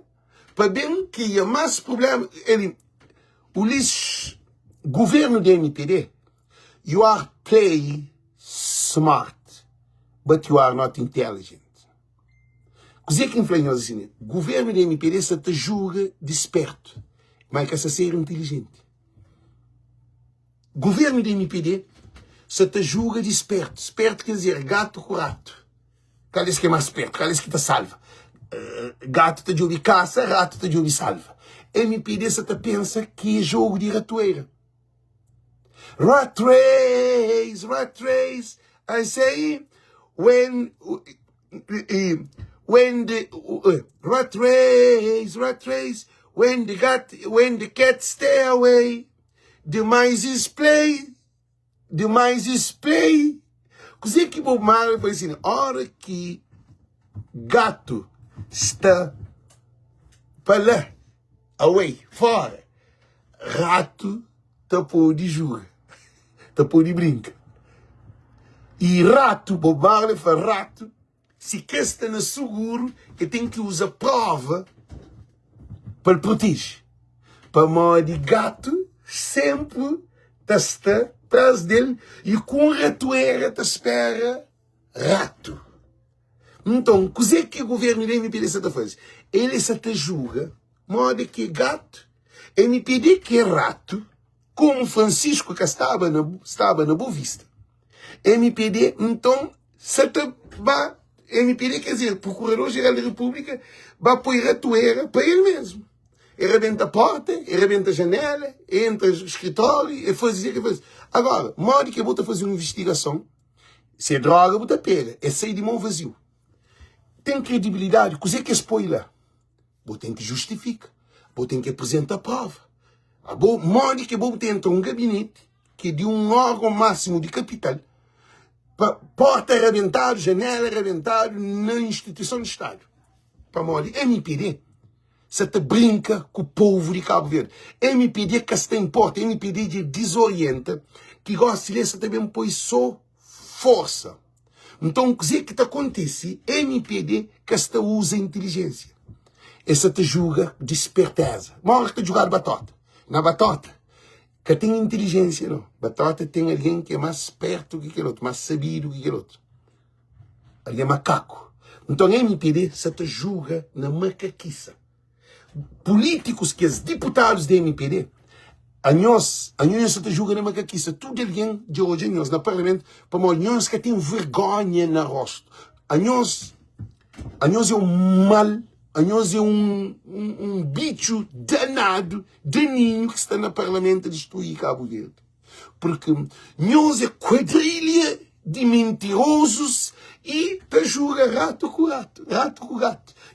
para bem que há mais problema. O governo da MPD, you are play smart, but you are not intelligent. O que é que influencia assim? O governo da MPD se te julga desperto, mas que se ser inteligente. O governo da MPD se te julga desperto. Esperto quer dizer gato com rato. Qual é que é mais esperto? Qual é que te salva? Gato te joga caça, rato te joga salva. MPD se te pensa que é jogo de ratoeira. Rat race, I say, when the rat race, when the cat stay away, the mice is play. Così que Bob Marley foi assim, a hora que gato está para lá, away, fora, rato está por de julga, está por de brinca. E rato, Bob Marley faz rato, se quer estar no seguro, que tem que usar prova para proteger. Para modo de gato, sempre está atrás dele e com ratoeira te espera rato. Então, o que o governo da MPD está fazendo? Ele se te julga, modo que gato, MPD que é rato, como Francisco que estava na Boa Vista. MPD, então, se te vai, MPD quer dizer, Procurador-Geral da República, vai pôr ratoeira para ele mesmo. Ele rebenta a porta, ele rebenta a janela, entra no escritório, e faz dizer que faz. Agora, modo que eu vou fazer uma investigação, se é droga, eu vou pega, é sair de mão vazio. Tem credibilidade, o que é expõe lá? Vou ter que justificar, vou ter que apresentar prova. Modo que eu vou ter um gabinete, que é de um órgão máximo de capital, porta arrebentada, janela arrebentada na instituição de Estado. Para morrer, MPD. Se te brinca com o povo de Cabo Verde. MPD que se importa, MPD de desorienta, que gosta de ser também põe só força. Então, o que te acontece? MPD que se usa inteligência. Essa te julga de esperteza. Morre te jogar batota. Na batota, que tem inteligência, não. Batota tem alguém que é mais esperto que aquele outro, mais sabido que aquele outro. Alguém é macaco. Então, MPD se te julga na macaquiça. Políticos que os deputados da MPD, a nós se te julga na macaquiça. Tudo alguém de hoje, a nós, no Parlamento, para nós que tem vergonha no rosto. A nós é um mal, a nós é um bicho danado, daninho, que está no Parlamento a destruir Cabo Verde. Porque nós é quadrilha de mentirosos e te julga rato com rato.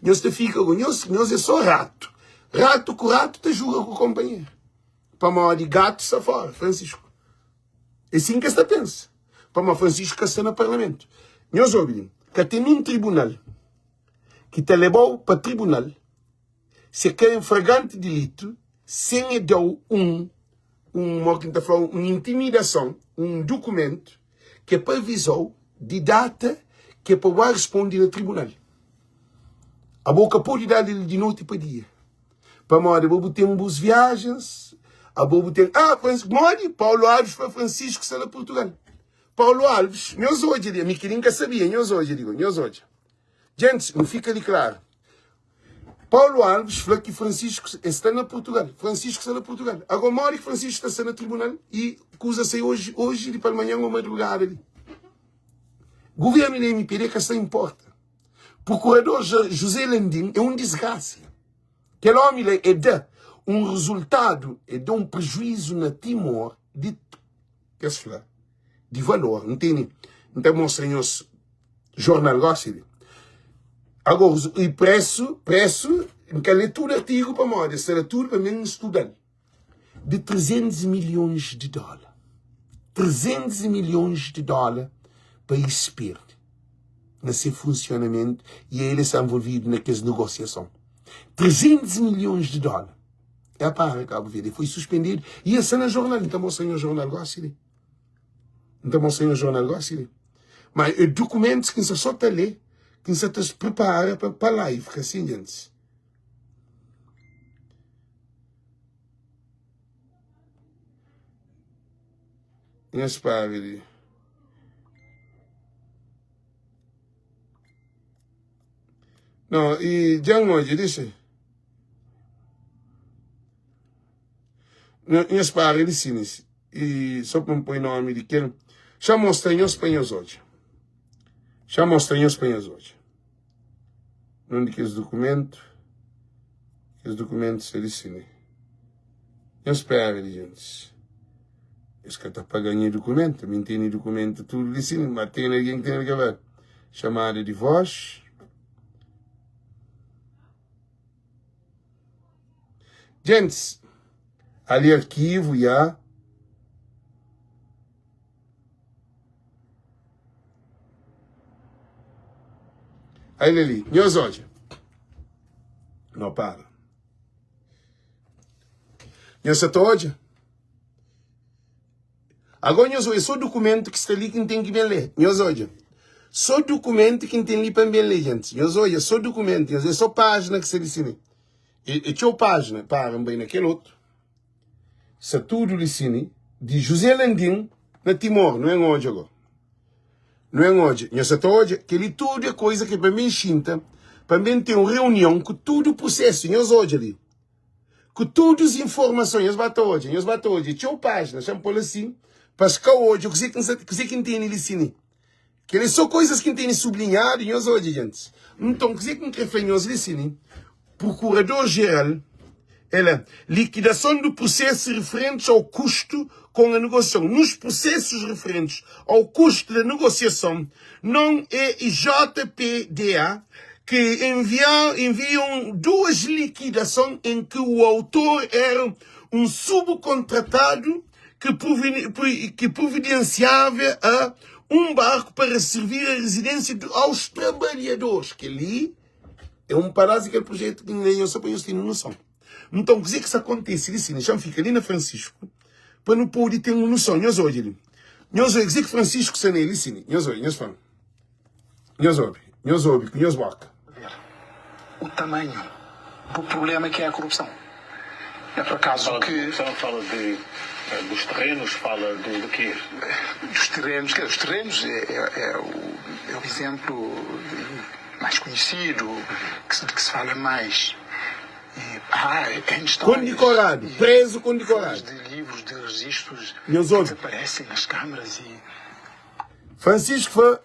Nós te fica com nós é só rato. Rato com rato te julga com o companheiro. Para mal de gato está fora, Francisco. É assim que você pensa. Para mal Francisco que está no Parlamento. Nós ouvimos que tem um tribunal que te levou para o tribunal se quer em flagrante delito sem dar uma intimidação, um documento que previsou de data que para responder no tribunal. A boca pode dar de noite para dia. Para morrer, vou ter boas viagens. A bobo tem. Morre, Paulo Alves para Francisco está na Portugal. Paulo Alves, nós hoje, me queriam que sabia, nós hoje. Gente, não fica ali claro. Paulo Alves falou que Francisco está na Portugal. Agora morre que Francisco está no tribunal e acusa-se hoje e para amanhã ou madrugada ali. Governo da MPD que isso importa. Procurador José Landim é um desgraça. Aquele homem é de um resultado, é de um prejuízo na Timor de valor. Não tem mostrando os jornal gosta. Agora, e preço, que é tudo artigo para moda, será tudo para mim estudar. De 300 milhões de dólares. 300 milhões de dólares para isso perder nesse funcionamento e ele está envolvido naquelas negociações. 300 milhões de dólares. É para Cabo Verde. Foi suspendido. E essa na jornal. Então, mostrando o jornal gosta. Mas documentos que você só está a ler, que você se prepara para a live, assim, gente. Não, e já hoje, disse. Não espero ele sim. E só para me pôr nome de quem. Já mostrei os espanhóis hoje. Não de que os documentos. Ele sim. Eu espero ele, gente. Esse que está pagando documento. Também tem documento tudo ali sim. Mas tem alguém que tem que ver. Chamada de voz. Gente, ali arquivo já. Aí ali, nós hoje. Não para. Nós hoje. Agora nós hoje, só documento que está ali que tem que bem ler. Nós hoje. Só documento que tem ali para bem ler, gente. Nós hoje, só documento. Nós hoje, só página que se ensina. E tinha página, para bem naquele outro. Se tudo ensina de José Landim na Timor, não é hoje agora. Não é hoje. Nós hoje, que ele tudo é coisa que para mim xinta, para mim tem uma reunião com tudo o processo. Nós hoje ali. Com todas as informações, nós batemos hoje. Tinha página, chama por assim, para ficar hoje, o que você tem ali ensina. Que ele só coisas que tem sublinhado, nós hoje, gente. Então, o que você quer fazer nós ensina? Procurador-Geral, liquidação do processo referente ao custo com a negociação. Nos processos referentes ao custo da negociação, não é JPDA que enviam duas liquidações em que o autor era um subcontratado que providenciava um barco para servir a residência aos trabalhadores, que ali é um parásito, aquele projeto que nem eu só ponho assim noção. Então, quer dizer que isso acontece, assim, já fica ali na Francisco, para não poder ter uma noção, nós hoje ali. Nós hoje, dizer que Francisco se nele, assim, nós hoje, nós falamos. Nós boca. O tamanho do problema que é a corrupção. É por acaso fala que... Fala dos terrenos, fala do quê? Dos terrenos, os terrenos é o exemplo mais conhecido, de que se fala mais. Condecorado, preso condecorado. De livros, de registros que desaparecem nas câmaras e... Francisco foi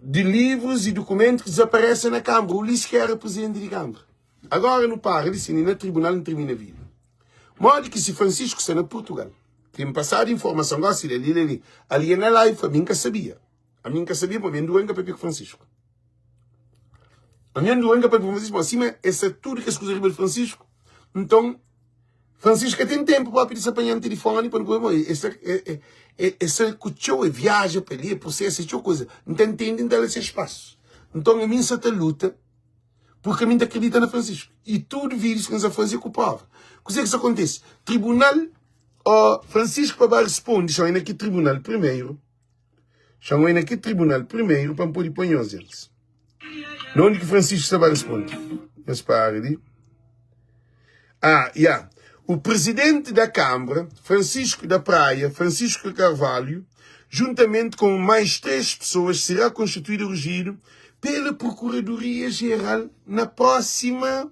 de livros e documentos que desaparecem na Câmara. O Ulisses que era presidente da Câmara. Agora não para, ele sim, no tribunal não termina a vida. Modo que se Francisco está na Portugal, tem passado informação, gosta ali é na live, a mim que sabia. A mim que sabia, para mim doenga para Pico Francisco. A minha doenga para Pico Francisco, acima, essa tudo que as coisas de Francisco. Então, Francisco tem tempo para pedir se apanhar no telefone, para não essa cuchou, viaja para ali, processo, essa coisa. Não entende, então esse espaço. Então, a minha essa luta, porque a mim acredita na Francisco. E tudo vírus que nos a fazer culpava. O que é que isso acontece? Tribunal, Francisco para responder, chamam aqui tribunal primeiro. Chamam aqui tribunal primeiro para poder pôr os eles. Não é que Francisco estava respondendo. Mas para ali. O presidente da Câmara, Francisco da Praia, Francisco Carvalho, juntamente com mais 3 pessoas, será constituído o giro pela Procuradoria-Geral na próxima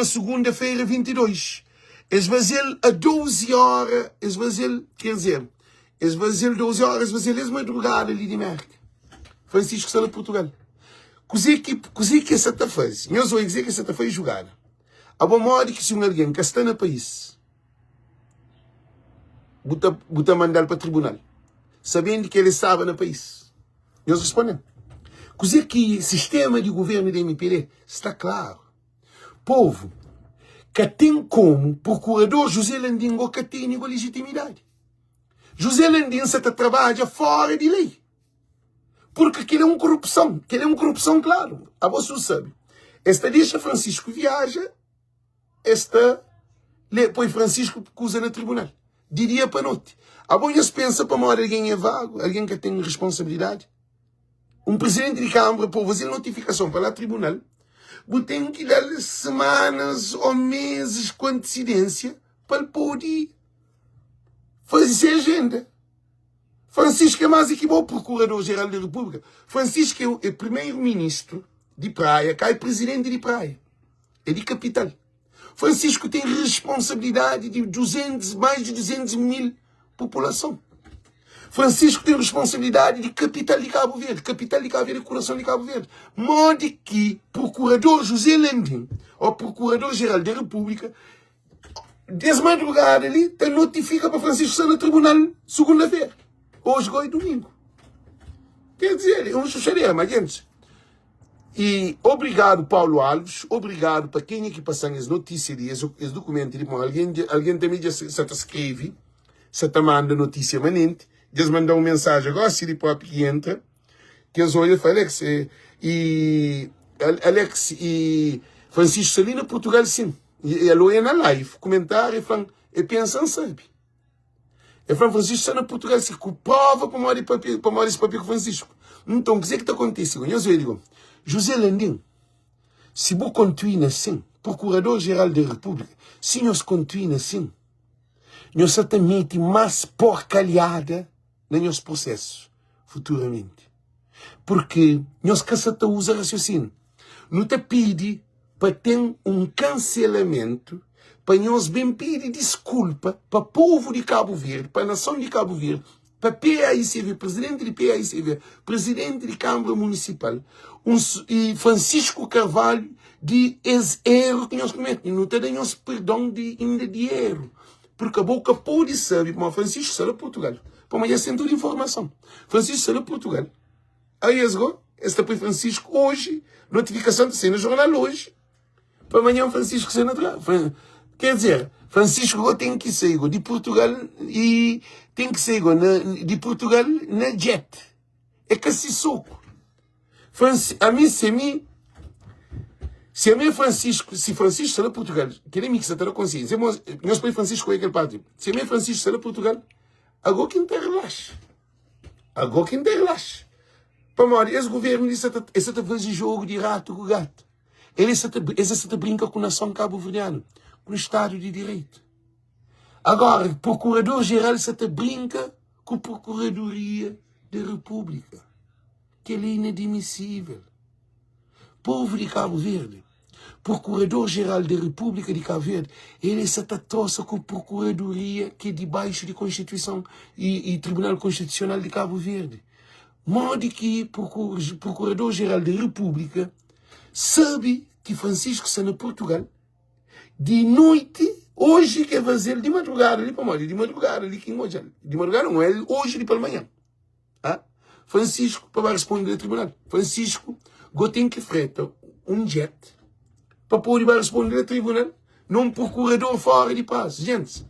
segunda-feira, 22. Esvaziel a 12 horas, quer dizer, esvaziel 12 horas, esvaziel as madrugadas ali de merda. Francisco está na Portugal. Cozer que essa tá faz. Nós vamos dizer que essa tá faz jogada. A bom modo que se alguém que está no país, bota mandar para o tribunal, sabendo que ele estava no país. Nós respondemos. Cozer que o sistema de governo da MPD está claro. Povo, que tem como procurador José Landinho que tem igual legitimidade. José Landinho se trabalha fora de lei. Porque aquilo é uma corrupção, claro. A você sabe. Esta deixa Francisco viaja, esta põe Francisco que usa no tribunal. Diria para noite. A bonhas pensa para morrer alguém é vago, alguém que tem responsabilidade. Um presidente de Câmara, para fazer notificação para o tribunal, tem que dar semanas ou meses com antecedência para poder fazer agenda. Francisco é mais que o Procurador-Geral da República. Francisco é primeiro-ministro de Praia, que é presidente de Praia. É de capital. Francisco tem responsabilidade de mais de 200 mil população. Francisco tem responsabilidade de capital de Cabo Verde. Capital de Cabo Verde é coração de Cabo Verde. Modo que Procurador José Landim, ou Procurador-Geral da República, desmadrugada ali, notifica para Francisco estar no tribunal segunda-feira. Hoje, é domingo. Quer dizer, é um chucharia, mas gente. E obrigado, Paulo Alves. Obrigado para quem é que passa as notícias, os documentos. Alguém também já se escreve, se manda notícia manente, já mandou uma mensagem agora, se ele próprio que entra, que eles olham e falam, Alex e Francisco Salina, Portugal, sim. E ele é na live, comentário, e falam, e pensam, sabe? E Francisco está na Portugal, se prova para morar esse papel com Francisco. Então, o que é que está acontecendo? Eu digo, José Landim, se você continua assim, Procurador-Geral da República, se nós continuamos assim, nós também temos mais porcalhada nos nossos processos, futuramente. Porque nós que usa raciocínio. Não te pede para ter um cancelamento, para nós bem pedir desculpa para o povo de Cabo Verde, para a nação de Cabo Verde, para a PAICV, presidente de PAICV, presidente de Câmara Municipal, e Francisco Carvalho, de erro que nós cometemos. Não temos perdão de erro. Porque a boca pode saber, como Francisco saiu de Portugal. Para amanhã sem toda a informação. Francisco saiu de Portugal. Aí, esta foi Francisco hoje, notificação de cena no jornal hoje. Para amanhã Francisco saiu Quer dizer, Francisco tem que sair de Portugal e tem que sair de Portugal na jet. É que assim soco. A mim, se a mim Francisco, se Francisco está em Portugal, que nem me que está consciência, nós para Francisco é aquele pátio. Se a mim Francisco está em Portugal, agora quem te relaxa. Agora quem te relaxa. Para morrer, esse governo, esse faz jogo de rato com gato. Esse brinca com a nação cabo-verdiana, com o Estado de Direito. Agora, o Procurador-Geral brinca com a Procuradoria da República, que ele é inadmissível. Povo de Cabo Verde, Procurador-Geral da República de Cabo Verde, ele se tossa com a Procuradoria que é debaixo da Constituição e Tribunal Constitucional de Cabo Verde. Modo que Procurador-Geral da República sabe que Francisco está na Portugal, de noite, hoje que vai fazer de madrugada ali para morrer, de madrugada ali que de madrugada não é hoje de pela manhã. Ah? Francisco para responder ao tribunal. Francisco tem que freta um jet para poder responder ao tribunal, não procurador fora de paz. Gente,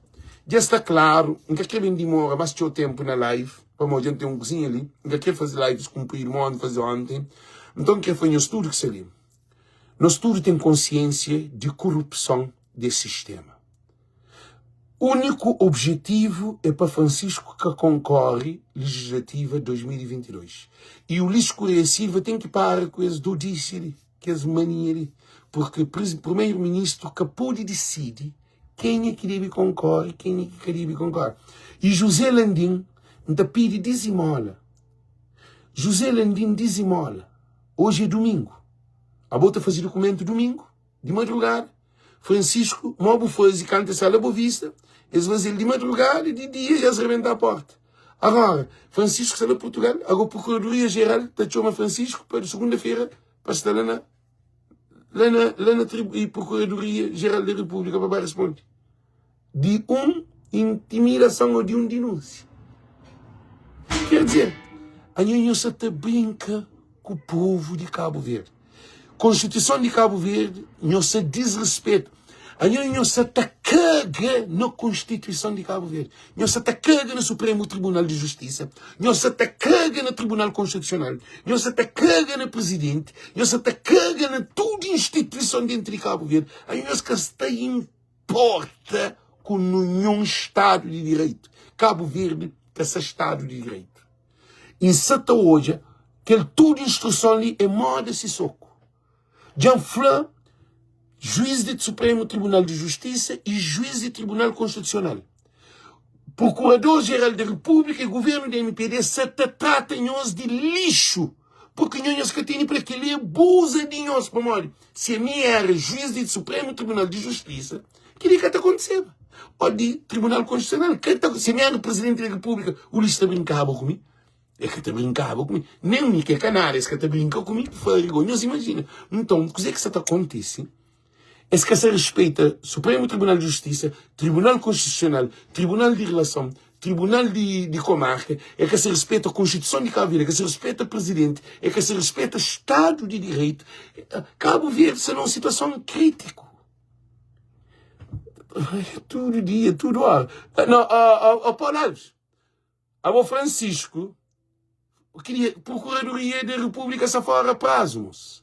já está claro, nunca quero demorar bastante tempo na live, para a gente ter um cozinho ali, nunca quero fazer lives com o irmão, fazer ontem, então quero fazer um estudo que se ali. No estudo tem consciência de corrupção desse sistema. O único objetivo é para Francisco que concorre legislativa 2022. E o Luís Correia Silva tem que parar com esse dodice ali, com esse mania ali. Porque o primeiro-ministro que pode decidir quem é que deve concorrer, quem é que deve concorrer. E José Landim ainda pede dizimola. José Landim dizimola. Hoje é domingo. A bota fazer documento domingo, de madrugada. Francisco, mobo faz e canta sala boa vista. Eles fazem de madrugada e de dia e eles rebentam a porta. Agora, Francisco está em Portugal. Agora a Procuradoria-Geral está chamando Francisco para segunda-feira para estar lá na Procuradoria-Geral da República para responder. De intimidação ou de denúncia. Quer dizer, a Nhonho se brinca com o povo de Cabo Verde. Constituição de Cabo Verde, não se desrespeito. A não se caga na Constituição de Cabo Verde. Não se caga no Supremo Tribunal de Justiça. Não se caga no Tribunal Constitucional. Não se caga no Presidente. Não se caga na toda instituição dentro de Cabo Verde. A não se importa com nenhum Estado de Direito. Cabo Verde é esse Estado de Direito. Em Santa hoje, que toda instrução ali é moda se soco. Jean Flan, juiz do Supremo Tribunal de Justiça e juiz do Tribunal Constitucional. Procurador-Geral da República e governo da MPD se tratam de lixo. Porque nós que têm para aquele abuso de nós, para morrer. Se a minha era juiz do Supremo Tribunal de Justiça, que que aconteceu? Ou de Tribunal Constitucional. Se a minha era presidente da República, o lixo brincava comigo. É que te brincava comigo. Nem o que é Canárias que te brinca comigo. Vergonhoso, imagina. Então, o que é que isso acontece? É que se respeita Supremo Tribunal de Justiça, Tribunal Constitucional, Tribunal de Relação, Tribunal de Comarca, é que se respeita a Constituição de Cabo Verde, é que se respeita o Presidente, é que se respeita o Estado de Direito. Cabo Verde está numa situação crítica. Todo dia, tudo hora. Não, Paulo Alves, o Francisco, queria Procuradoria da República se fora prazos.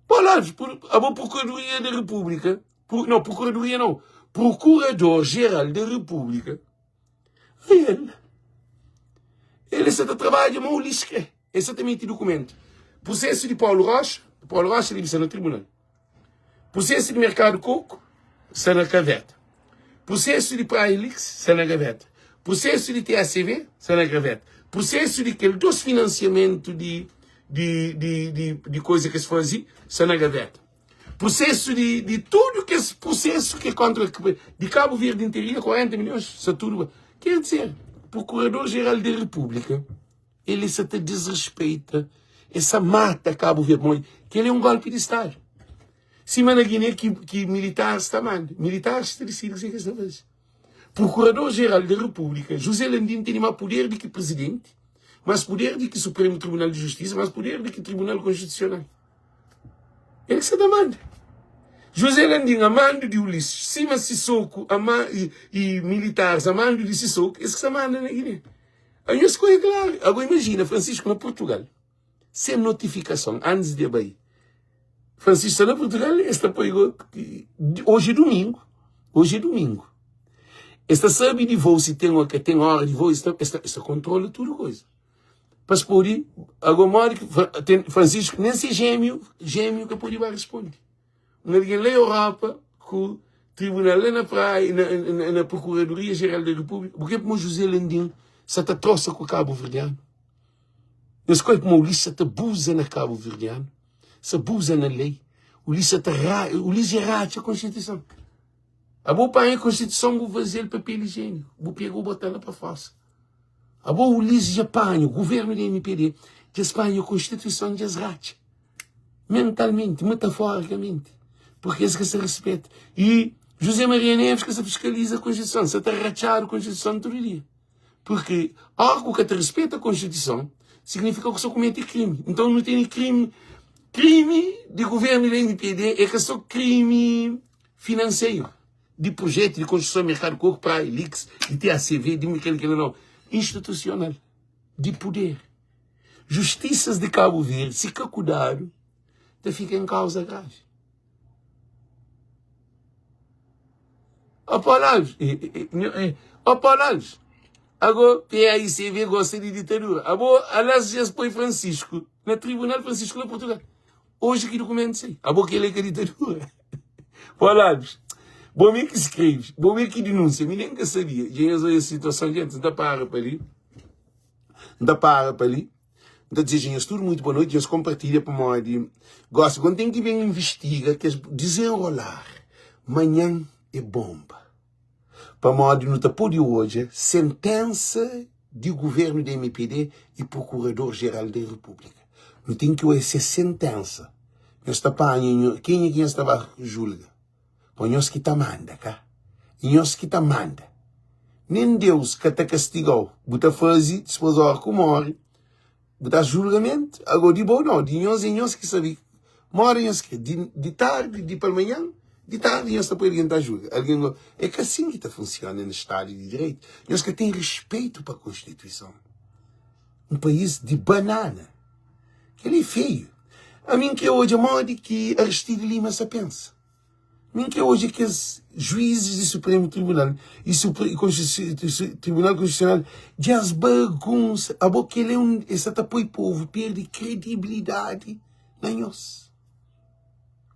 Paulo Alves, a Procuradoria da República, não, Procuradoria não, Procurador-Geral da República, ele está trabalhando mal lisque, exatamente documento. Processo de Paulo Rocha ele está no tribunal. Processo de Mercado Coco, está na gaveta. Processo de Praia Elix, está na gaveta. Processo de TACV, está na gaveta. Processo de aquele dos financiamento de coisa que se fazia, está na gaveta. Processo de tudo que esse processo que é contra de Cabo Verde inteira, 40 milhões, está tudo. Quer dizer, Procurador-Geral da República, ele se desrespeita, essa mata Cabo Verde, que ele é um golpe de Estado. Se na Guiné que militares também, militares decidem o que está fazendo. Procurador-Geral da República, José Landim tem mais poder do que Presidente, mais poder do que Supremo Tribunal de Justiça, mais poder do que Tribunal Constitucional. Ele se demanda. José Landim, amando de Ulisses, Cima Sissoko e militares, amando de Sissoko, esse que se manda na Guiné. Aí as coisas claras. Agora imagina, Francisco, na Portugal, sem notificação, antes de abair. Francisco, na Portugal, esta pegou, hoje é domingo. Esta sabe de voo, se tem hora de voo, esta controla tudo coisa. Mas por aí, agora, Francisco, nem se gêmeo que pode responder. Alguém lá na Europa, que o tribunal lá na praia, na Procuradoria Geral da República, porque como José Landim, se te troça com o Cabo Verdeano. Mas como o Ulisses te abusa na Cabo Verdeano, se abusa na lei, o Ulisses errate a Constituição. A boa pai a Constituição, vou fazer papel higiênico, vou pegar o botar lá para face. A boa Ulisses de apanha, o governo da MPD, de Espanha a Constituição de errate. Mentalmente, metaforicamente. Porque esse que se respeita. E José Maria Neves que se fiscaliza a Constituição, se está rachado a Constituição todo dia. Porque algo que te respeita a Constituição significa que só comete crime. Então não tem crime de governo da MPD, é que só crime financeiro. De projeto de construção de mercado corpo para Elix, de TACV, de aquele não. Institucional. De poder. Justiças de Cabo Verde, se cuidado, te fica em causa grave. Apolados. Agora, PAICV gosta de ditadura. Agora, aliás, já se põe Francisco, na Tribunal Francisco de Portugal. Hoje que documento sei. Agora que ele é que é ditadura. Apolados. Bom é que escreves, bom é que denuncia, me nem que sabia. Já é a situação, gente, não para para ali. Então, desejamos tudo muito boa noite, gente compartilha para nós. Gosto, quando tem que vir investiga, quer desenrolar. Manhã é bomba. Para nós, no tapo de hoje, sentença do governo da MPD e Procurador-Geral da República. Não tem que ser sentença. Esta panha, quem é que estava julga? Nós que te manda, cá. Nós que te manda. Nem Deus que te castigou. Bota fazer, depois a hora que morre. Bota julgamento. Agora de bom não. De nós que sabe. Morre nós que. De tarde, de pela manhã. De tarde, nós depois alguém te julga. É que assim que funciona no Estado de Direito. Nós que tem respeito para a Constituição. Um país de banana. Que ele é feio. A mim que hoje a moda que Aristides Lima se pensa. Nem que hoje que os juízes do Supremo Tribunal e Tribunal Constitucional já as bagunçam, a boca ele esse apoio povo perde credibilidade na nós.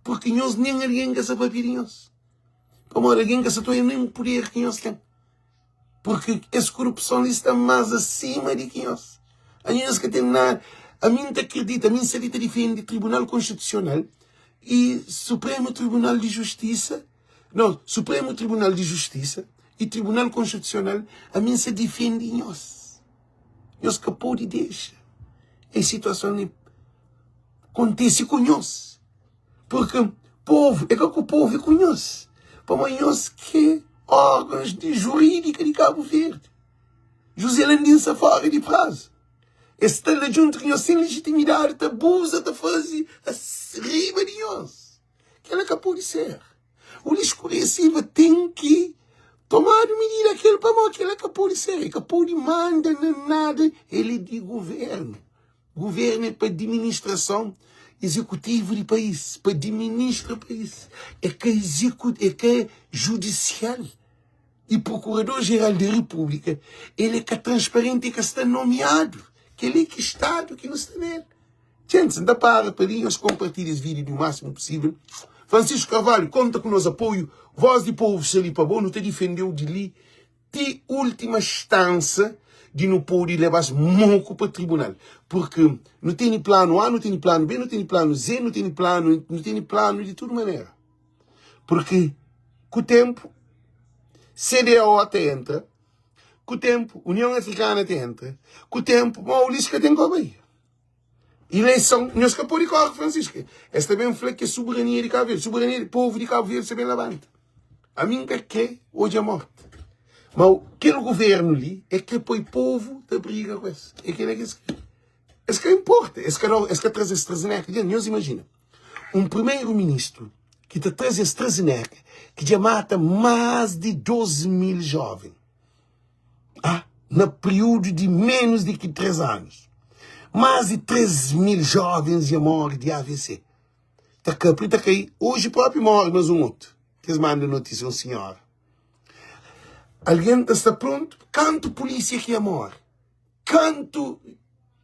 Porque nós nem alguém que sabe papir nós. Como alguém que sabe nem poder que nós tem. Porque essa corrupção está mais acima de que nós. A nós que tem nada, a mim te acredita, a mim se defende Tribunal Constitucional e Supremo Tribunal de Justiça, Supremo Tribunal de Justiça e Tribunal Constitucional, a mim se defende nós. Nós que pode deixar. A situação acontece com nós. Porque o povo, é que o povo é com nós. Para nós que órgãos de jurídica de Cabo Verde. José Landim se fora de prazo. Esta lei junto que nós sem legitimidade, te abusa, te faz riba de nós. Que ela acabou de ser. O escurecido tem que tomar medida aquele para nós que ela acabou de ser. Ele acabou de mandar nada. Ele é de governo. Governo é para administração executivo de país. Para administrar o país. É que é judicial. E Procurador-Geral da República, ele é que é transparente e que está nomeado. Que ele é que Estado que nos tem. Gente, ainda para nós compartilhar esse vídeo o máximo possível. Francisco Carvalho, conta com o nosso apoio. Voz de povo, se ali para bom, não te defendeu de ali. De última instância, de não poder levar moco para o tribunal. Porque não tem plano A, não tem plano B, não tem plano Z, não tem plano de toda maneira. Porque, com o tempo, CDAO até entra. Com o tempo, União Africana até entra. Com o tempo, o Ulisses que tem que abrir. Eleição, nós que pôr de corre, Francisco. Esta também é um fleco que é soberania de Cabo Verde. Soberania do povo de Cabo Verde, se bem levanta. A mim que hoje é morte. Mas aquele governo ali é que põe o povo da briga com esse. É que é isso. Esse que importa. Esse que traz esse trazer. Nós imagina. Um primeiro-ministro que te traz AstraZeneca, que já mata mais de 12 mil jovens. No período de menos de 3 anos. Mais de 3 mil jovens já morrem de AVC. Tá aí. Hoje próprio morre, mas um outro. Que eles mandam notícia, um senhor. Alguém está pronto? Quanto polícia que morre? Quanto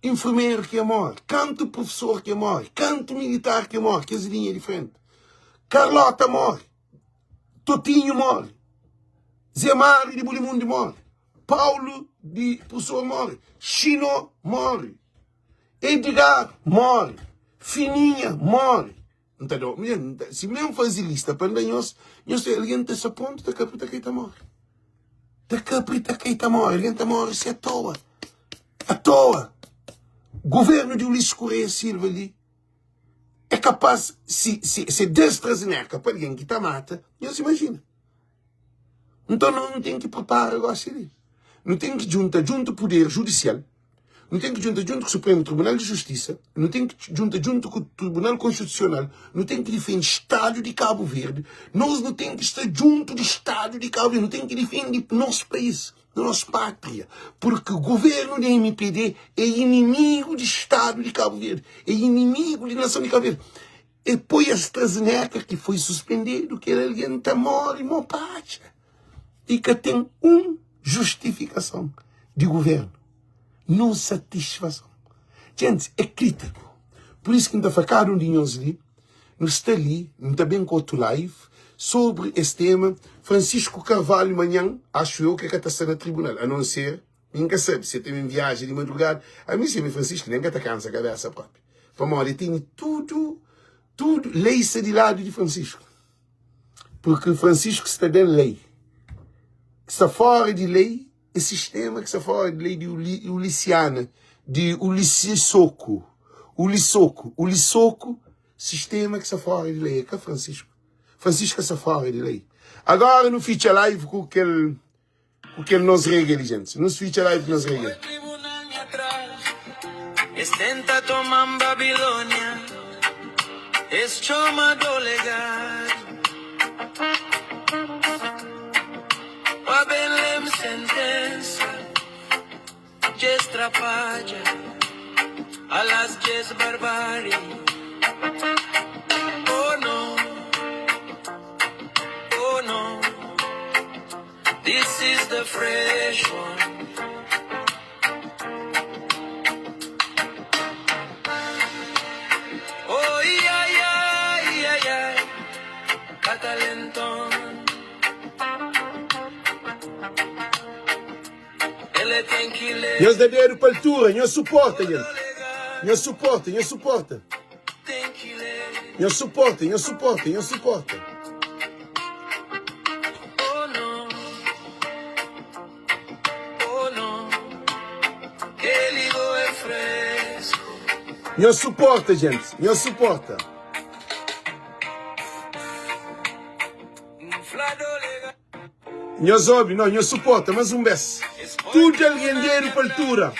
enfermeiro que morre? Quanto professor que morre? Quanto militar que morre? Que as linhas diferentes. Carlota morre. Totinho morre. Zé Mário de Bulimundo morre. Paulo de professor morre. Chino morre. Edgar morre. Fininha morre. Então, se mesmo fazer lista para nós alguém está a ponto da caprita que está morre. Da caprita que está morre. Alguém está morre se à toa. À toa. Governo de Ulisses Correia Silva ali é capaz, se AstraZeneca para alguém que está mata, não se imagina. Então não tem que preparar agora ali. Não tem que juntar junto o Poder Judicial, não tem que juntar junto com o Supremo Tribunal de Justiça, não tem que juntar junto com o Tribunal Constitucional, não tem que defender o Estado de Cabo Verde, nós não temos que estar junto do Estado de Cabo Verde, não tem que defender o nosso país, a nossa pátria, porque o governo da MPD é inimigo do Estado de Cabo Verde, é inimigo da nação de Cabo Verde. E põe a AstraZeneca que foi suspendido, que alguém está morre, uma parte. E que tem justificação de governo, não satisfação. Gente, é crítico. Por isso que ainda ficaram de nós ali, não está ali, não está bem com outro live, sobre este tema. Francisco Carvalho, amanhã, acho eu que está na tribunal, a não ser, ninguém sabe, se tem uma viagem de madrugada, a mim sim, Francisco, ninguém está cansa a cabeça própria. Vamos ele tem tudo, lei-se de lado de Francisco. Porque Francisco está dando lei. Que está fora de lei, é sistema que está fora de lei de Uliciana, de Ulissoco, sistema que está fora de lei. É que é Francisco. Francisco está fora de lei. Agora no feature live com que ele nos regala, gente. Nos feature live nos regala. Estenta tomam Babilônia, chama do legal. Babelem sentença, gestrapaja, alas ges barbari. Oh no, this is the fresh one. Oh yeah, Catalenton. Nós dá dinheiro para a altura, nós suporta, gente. Nós suporta. Oh no, ele é fresco. Nós suporta, gente. Nós suporta. Nós ouve, nós suporta, mas um beijo. Tudo alguém dinheiro para a altura.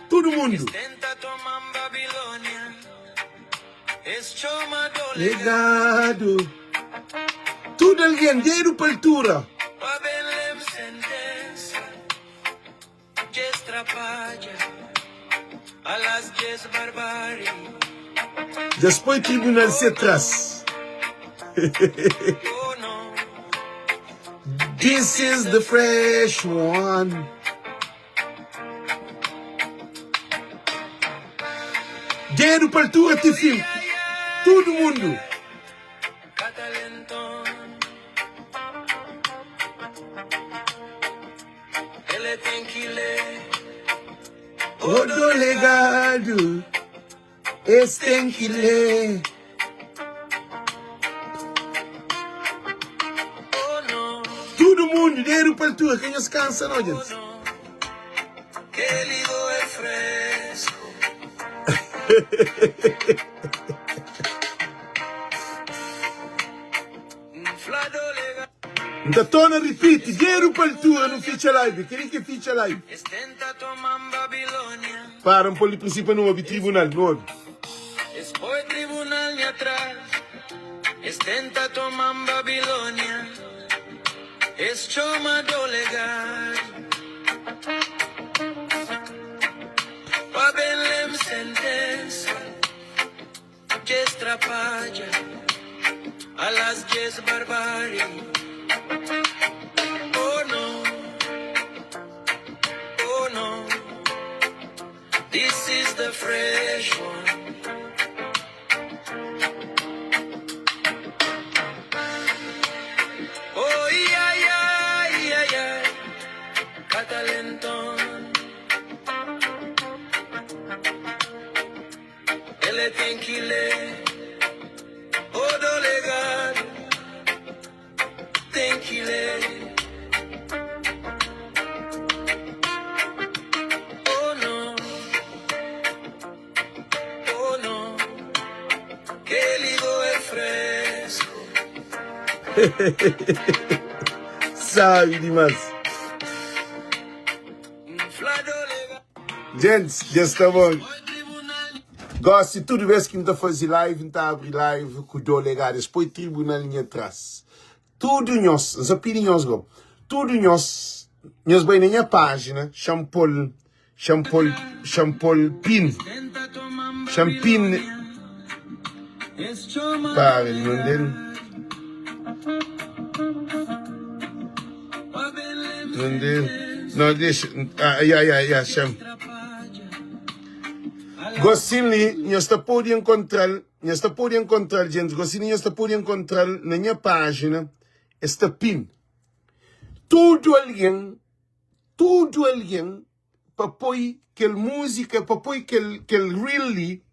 Todo mundo. Legado. Tudo alguém dinheiro para a altura. Depois o tribunal se atrás. This is the fresh one. Dinheiro para a altura, Tifim. Todo mundo. Ele tem que ler. O delegado, esse tem que ler. Todo mundo, dinheiro para a altura, quem se cansa, não, gente? Ele é fresco. Então, torna, repite, dinheiro para a altura no feature live. Queria que feature live. Para um poli princípio não houve tribunal, não houve. Depois tribunal me atrás. Estenta tomam Babilônia, chama do legal. Babelem sentença, gestrapaja, alas ges barbari. Oh no, this is the fresh one. Oh yeah, Catalenton. Ele tem que ler, o do legado tem que ler. Oh no, que ligo é fresco. Sabe demais. Gente, já está bom. Gosto de tudo vez que não fazer live, não abrir live com o delegado, depois tribunal em atrás. Tudo nós, as opiniões, tudo nós bem na minha página, Champol Pin. Para, não dele. Não, deixa. Cham. Gostinli, nós podemos encontrar, gente, Gostinli, nós podemos encontrar na minha página esta pin. Tudo alguém, para pôr aquela música, para pôr aquele really,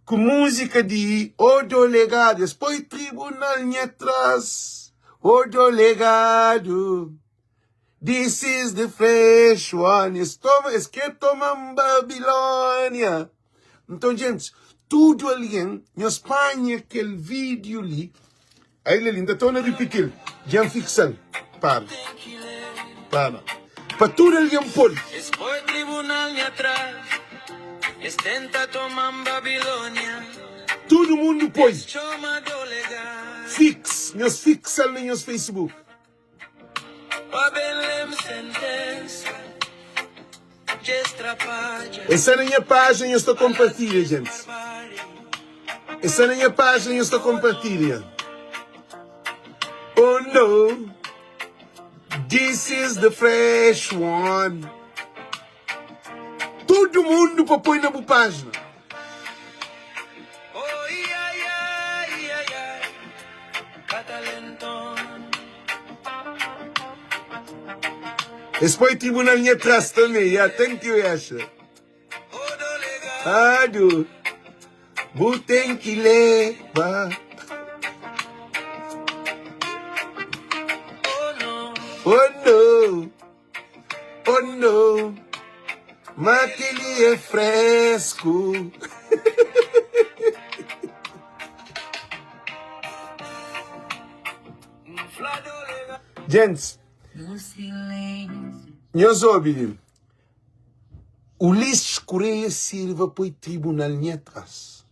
com música de o delegado, depois tribunal em atrás, o delegado. This is the fresh one. Es que tomam Babilônia. Então, gente, tudo alguém, na Espanha, aquele vídeo ali, aí ele ainda estou a repetir, já fixando. Para. Para tudo alguém pôr. Depois tribunal me atrás, estenta tomam Babilônia. Todo mundo pôs. Fix. Nós fixamos no nosso Facebook. Essa é a minha página e eu estou compartilhando, gente. Essa é a minha página e eu estou compartilhando. Oh no, this is the fresh one. Todo mundo para pôr na minha página. Depois tribunal em atrás também, thank you, Yasha. Ado, tem que levar. Oh no, mas que ele é fresco. Gente, meus ouvintes, Ulisses Correia Silva foi tribunal em atrás.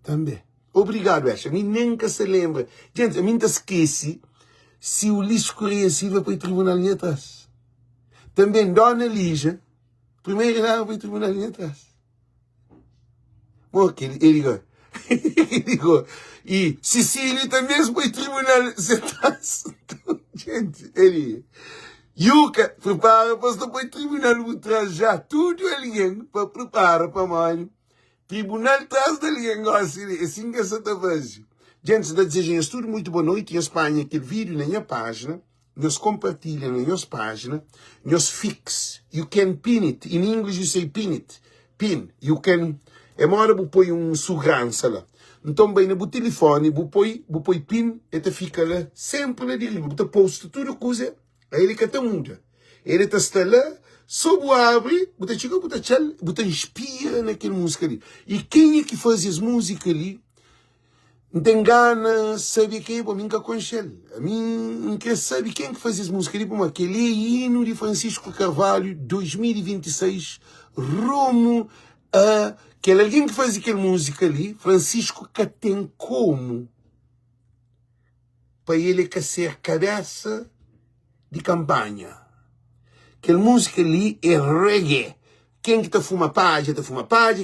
Também. Obrigado, Asha. A mim nunca se lembra. Gente, a mim não esqueci se Ulisses Correia Silva foi tribunal em atrás. Também Dona Lígia, primeiro lá foi tribunal em atrás. Bom, ele ligou. E Cecília também foi tribunal em atrás. Gente, ele... Yuka, prepara para depois tribunal por trás já. Tudo alguém para preparar para amanhã. Tribunal traz de alguém, assim que você está fazendo. Gente, desejamos tudo muito boa noite em Espanha. Aquele vídeo na minha página. Nós compartilhamos na nossa página. Nós fix. You can pin it. In English you say pin it. Pin. You can... É uma hora que põe segurança lá. Então, bem, no telefone, você põe pin e te fica lá sempre lá de riba. Você posta tudo coisa. Aí ele que te muda. Ele está lá, só abre, você chega, você inspira naquela música ali. E quem é que faz as músicas ali? Não tem gana, sabe quem? Para mim que aconselho. A mim não quer saber quem que faz as músicas ali. Para aquele hino de Francisco Carvalho, 2026, rumo a... Que alguém que faz aquela música ali, Francisco que tem como para ele que ser cabeça de campanha. Aquela música ali é reggae. Quem que tá fuma página,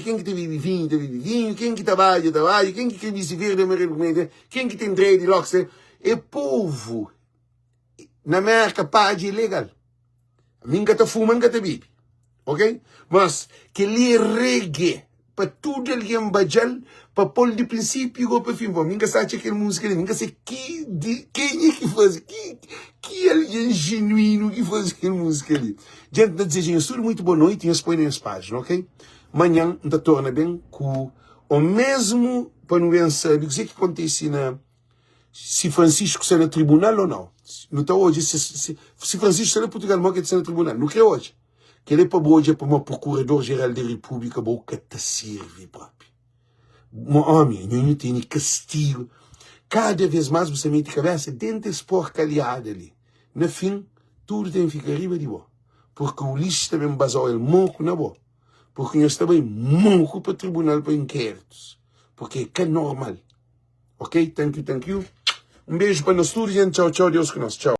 quem que tá vive vinho, quem que trabalha, quem que camisa verde, amarelo, quem que tem dreadlocks, é povo. Na América, página é legal. Ninguém tá fuma, ninguém tá vive. Ok? Mas, que ali é reggae. Para tudo ali é um bajal, para pôr de princípio e para fim. Ninguém sabe aquela música ali, ninguém sabe quem é que faz, que é genuíno que faz aquela música ali. Gente, não desejo tudo muito boa noite e eu põe nas páginas, ok? Amanhã, não torna bem com o mesmo, para não pensar, o que acontece se Francisco está no tribunal ou não. Não está hoje, se Francisco está no Portugal, não quer estar no tribunal, não quer hoje. Que ele é para hoje, para uma Procurador-Geral da República, boca te serve, próprio. Homem, não tem castigo. Cada vez mais você mete a cabeça dentro desse porcalhado ali. No fim, tudo tem que ficar arriba de boa. Porque o lixo também basou ele moco na boa. Porque nós também moco para o tribunal para inquéritos. Porque é normal. Ok? Thank you. Um beijo para nós todos, gente. Tchau, Deus conosco. Tchau.